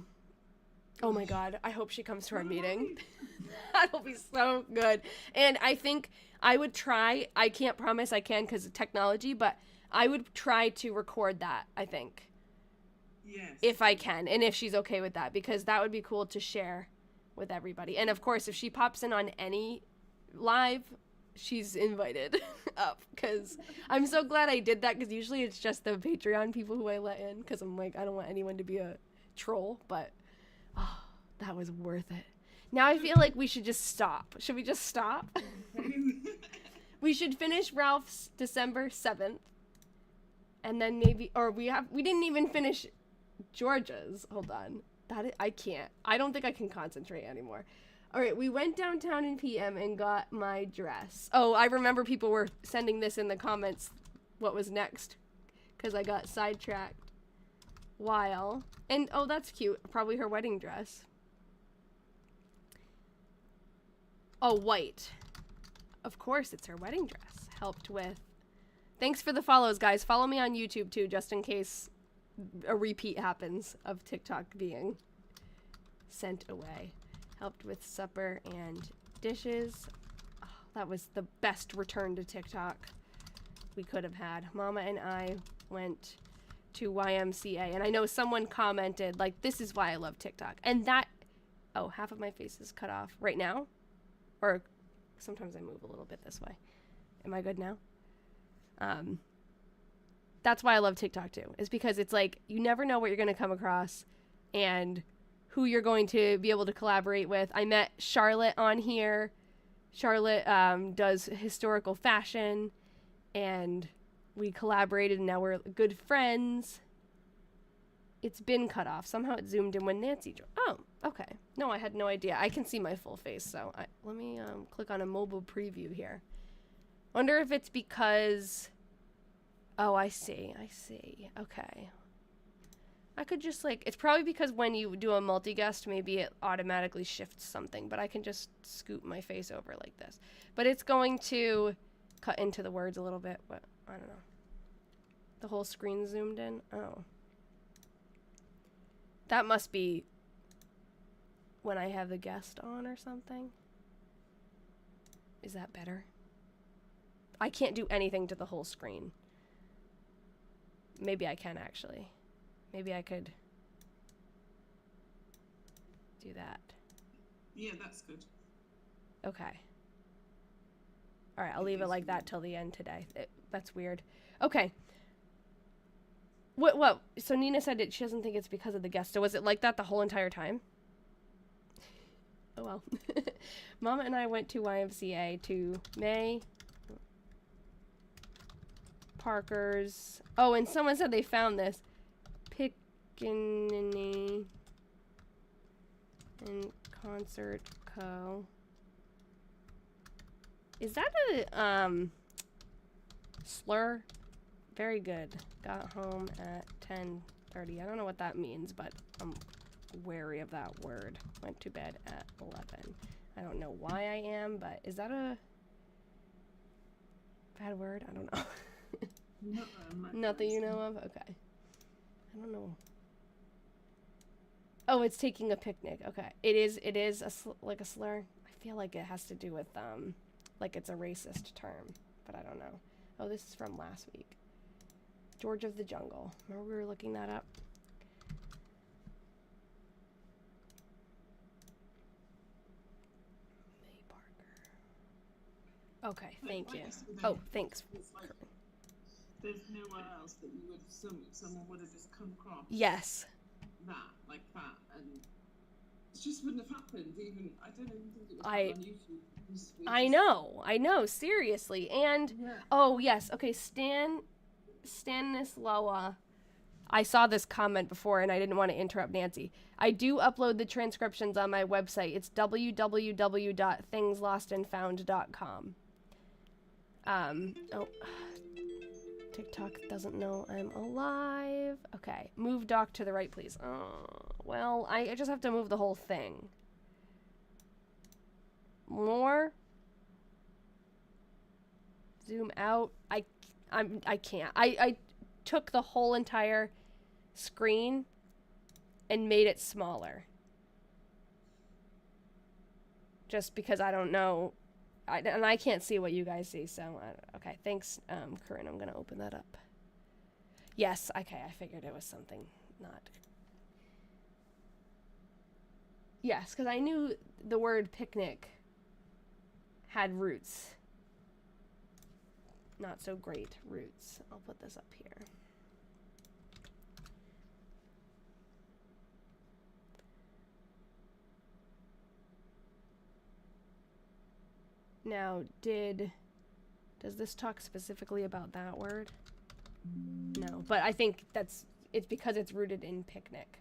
[SPEAKER 1] Oh my God. I hope she comes to our meeting. That'll be so good. And I think I would try, I can't promise I can because of technology, but I would try to record that, I think.
[SPEAKER 3] Yes.
[SPEAKER 1] If I can, and if she's okay with that, because that would be cool to share with everybody. And of course, if she pops in on any live, she's invited up, because I'm so glad I did that, because usually it's just the Patreon people who I let in, because I'm like, I don't want anyone to be a troll, but oh, that was worth it. Now I feel like we should just stop. Should we just stop? We should finish Ralph's December 7th, and then maybe, or we didn't even finish Georgia's. Hold on. I can't. I don't think I can concentrate anymore. All right, we went downtown in PM and got my dress. Oh, I remember people were sending this in the comments, what was next, because I got sidetracked. And oh, that's cute. Probably her wedding dress. Oh, white. Of course, it's her wedding dress. Helped with. Thanks for the follows, guys. Follow me on YouTube too, just in case a repeat happens of TikTok being sent away. Helped with supper and dishes. Oh, that was the best return to TikTok we could have had. Mama and I went to YMCA, and I know someone commented, like, this is why I love TikTok. And that, oh, half of my face is cut off right now. Or sometimes I move a little bit this way. Am I good now? That's why I love TikTok too, is because it's like, you never know what you're going to come across and who you're going to be able to collaborate with. I met Charlotte on here. Charlotte does historical fashion, and we collaborated, and now we're good friends. It's been cut off. Somehow it zoomed in when Nancy joined. Oh, okay. No, I had no idea. I can see my full face, so let me click on a mobile preview here. Wonder if it's because... Oh, I see. Okay. I could just, like... It's probably because when you do a multi-guest, maybe it automatically shifts something, but I can just scoot my face over like this. But it's going to cut into the words a little bit, but I don't know. The whole screen zoomed in? Oh. That must be when I have the guest on or something. Is that better? I can't do anything to the whole screen. Maybe I can, actually. Maybe I could do that.
[SPEAKER 3] Yeah, that's good.
[SPEAKER 1] Okay. All right, I'll leave it like that till the end today. That's weird. Okay. What? So Nina said she doesn't think it's because of the guest. So was it like that the whole entire time? Oh, well. Mama and I went to YMCA to May Parker's. Oh, and someone said they found this. Pickaninny and Concert Co. Is that a slur? Very good. Got home at 10:30. I don't know what that means, but I'm wary of that word. Went to bed at 11. I don't know why I am, but is that a bad word? I don't know. Not that you know of? Okay. I don't know. Oh, it's taking a picnic. Okay. It is like a slur. I feel like it has to do with, like it's a racist term, but I don't know. Oh, this is from last week. George of the Jungle. Remember we were looking that up? May Parker. Okay, thank you. Oh, thanks.
[SPEAKER 3] There's nowhere else that you would someone would have just come across.
[SPEAKER 1] Yes.
[SPEAKER 3] That, like that, and it just wouldn't have happened. Even I don't even think it was on YouTube.
[SPEAKER 1] I know, seriously. And
[SPEAKER 3] yeah.
[SPEAKER 1] oh yes, okay, Stan Stanislawa. I saw this comment before and I didn't want to interrupt Nancy. I do upload the transcriptions on my website. It's www.thingslostandfound.com. Oh, TikTok doesn't know I'm alive. Okay, move dock to the right, please. Oh, well, I just have to move the whole thing. More. Zoom out. I can't. I took the whole entire screen and made it smaller. Just because I don't know. And I can't see what you guys see, so okay, thanks, Corinne. I'm gonna open that up. Yes, okay, I figured it was something not. Yes, because I knew the word picnic had roots. Not so great roots. I'll put this up here. Now, does this talk specifically about that word? No, but I think it's because it's rooted in picnic.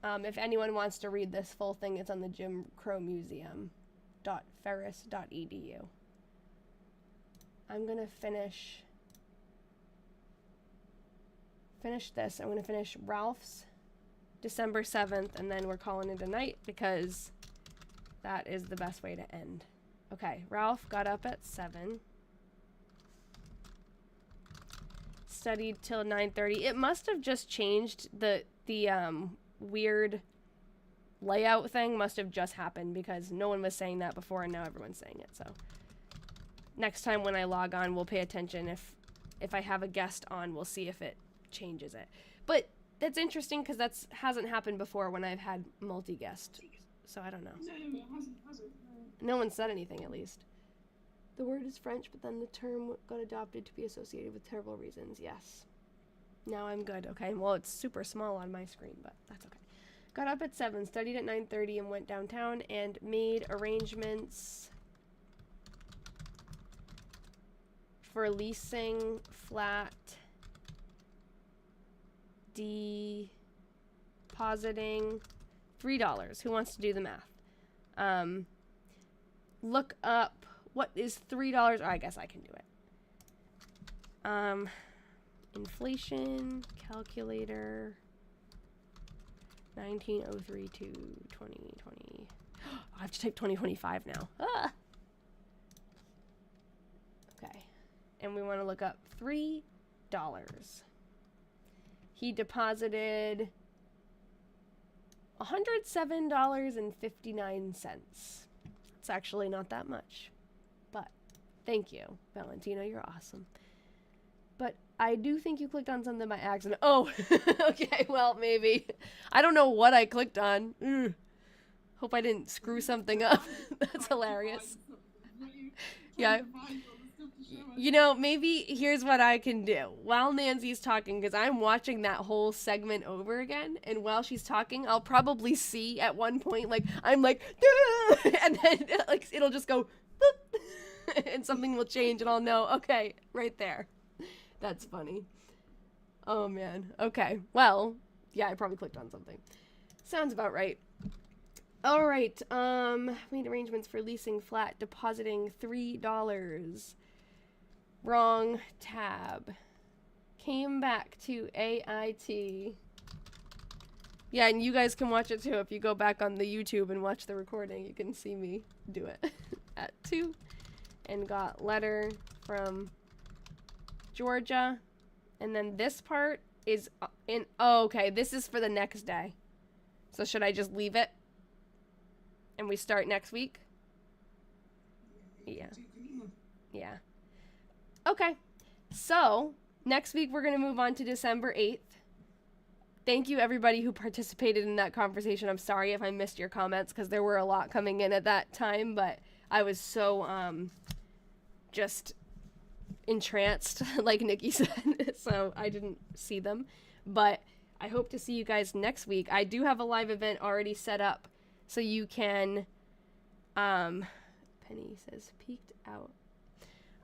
[SPEAKER 1] If anyone wants to read this full thing, it's on the Jim Crow Museum.ferris.edu. I'm gonna finish this. I'm gonna finish Ralph's December 7th, and then we're calling it a night because that is the best way to end. Okay, Ralph got up at 7. Studied till 9:30. It must have just changed. The weird layout thing must have just happened because no one was saying that before and now everyone's saying it. So next time when I log on, we'll pay attention. If I have a guest on, we'll see if it changes it. But that's interesting because that hasn't happened before when I've had multi-guest. So I don't know.
[SPEAKER 3] No, it hasn't.
[SPEAKER 1] No one said anything, at least. The word is French, but then the term got adopted to be associated with terrible reasons. Yes. Now I'm good. Okay, well, it's super small on my screen, but that's okay. Got up at 7, studied at 9:30, and went downtown and made arrangements for leasing flat, depositing $3. Who wants to do the math? Look up what is $3. Oh, I guess I can do it. Inflation calculator 1903 to 2020. I have to type 2025 now. Ah! Okay. And we want to look up $3. He deposited $107.59. It's actually not that much. But thank you, Valentino. You're awesome. But I do think you clicked on something by accident. Oh, okay. Well, maybe. I don't know what I clicked on. Hope I didn't screw something up. That's hilarious. Yeah. You know, maybe here's what I can do. While Nancy's talking, because I'm watching that whole segment over again, and while she's talking, I'll probably see at one point, like, I'm like, and then like it'll just go, and something will change, and I'll know, okay, right there. That's funny. Oh, man. Okay. Well, yeah, I probably clicked on something. Sounds about right. All right. Made arrangements for leasing flat, depositing $3. Wrong tab. Came back to AIT. Yeah, and you guys can watch it too. If you go back on the YouTube and watch the recording, you can see me do it at 2. And got letter from Georgia, and then this part is in. Oh, okay, this is for the next day. So should I just leave it and we start next week? Yeah. Okay, so next week we're gonna move on to December 8th. Thank you everybody who participated in that conversation. I'm sorry if I missed your comments because there were a lot coming in at that time, but I was so just entranced, like Nikki said, so I didn't see them. But I hope to see you guys next week. I do have a live event already set up, so you can Penny says peeked out.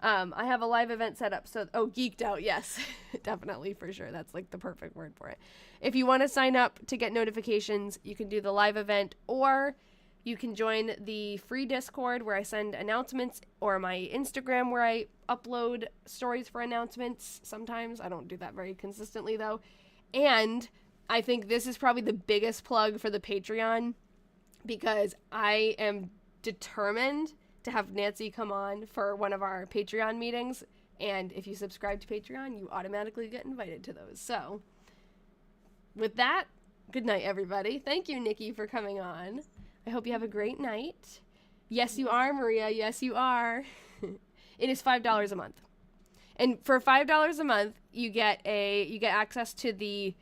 [SPEAKER 1] I have a live event set up. So, geeked out. Yes, definitely for sure. That's like the perfect word for it. If you want to sign up to get notifications, you can do the live event, or you can join the free Discord where I send announcements, or my Instagram where I upload stories for announcements. Sometimes I don't do that very consistently though. And I think this is probably the biggest plug for the Patreon, because I am determined to have Nancy come on for one of our Patreon meetings. And if you subscribe to Patreon, you automatically get invited to those. So with that, good night, everybody. Thank you, Nikki, for coming on. I hope you have a great night. Yes, you are, Maria. Yes, you are. It is $5 a month. And for $5 a month, you get access to the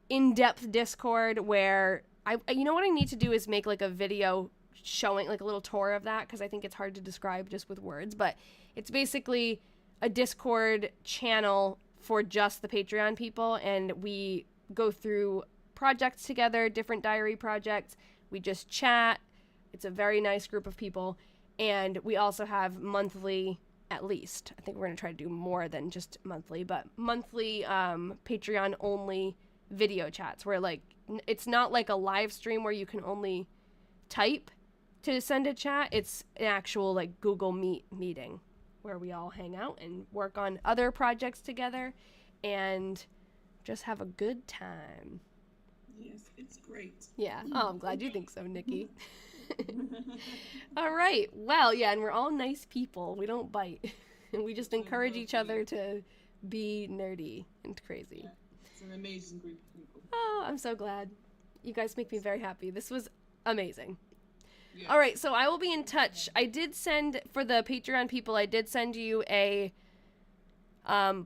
[SPEAKER 1] in-depth Discord where you know what I need to do is make like a video showing like a little tour of that, because I think it's hard to describe just with words, but it's basically a Discord channel for just the Patreon people, and we go through projects together, different diary projects. We just chat. It's a very nice group of people, and we also have monthly, at least, I think we're going to try to do more than just monthly, but monthly Patreon only video chats where like it's not like a live stream where you can only type to send a chat. It's an actual like Google Meet meeting where we all hang out and work on other projects together and just have a good time.
[SPEAKER 3] Yes, it's great.
[SPEAKER 1] Yeah. Oh, I'm glad you think so, Nikki. All right. Well, yeah, and we're all nice people. We don't bite. And we just encourage each other to be nerdy and crazy.
[SPEAKER 3] Yeah, it's an amazing group of people.
[SPEAKER 1] Oh, I'm so glad. You guys make me very happy. This was amazing.
[SPEAKER 3] Yeah.
[SPEAKER 1] All right, so I will be in touch. I did send, for the Patreon people, I did send you a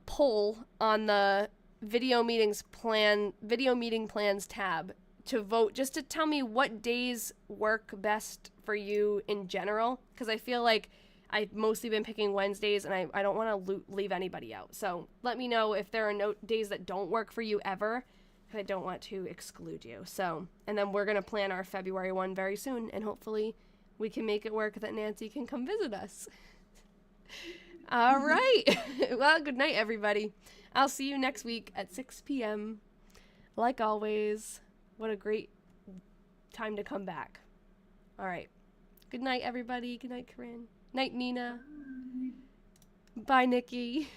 [SPEAKER 1] poll on the video meeting plans tab to vote, just to tell me what days work best for you in general, because I feel like I've mostly been picking Wednesdays, and I don't want to leave anybody out. So let me know if there are no days that don't work for you ever. I don't want to exclude you. So, and then we're going to plan our February one very soon, and hopefully we can make it work that Nancy can come visit us. All right. Well, good night, everybody. I'll see you next week at 6 p.m. Like always, what a great time to come back. All right. Good night, everybody. Good night, Corinne. Night, Nina. Bye, Nikki.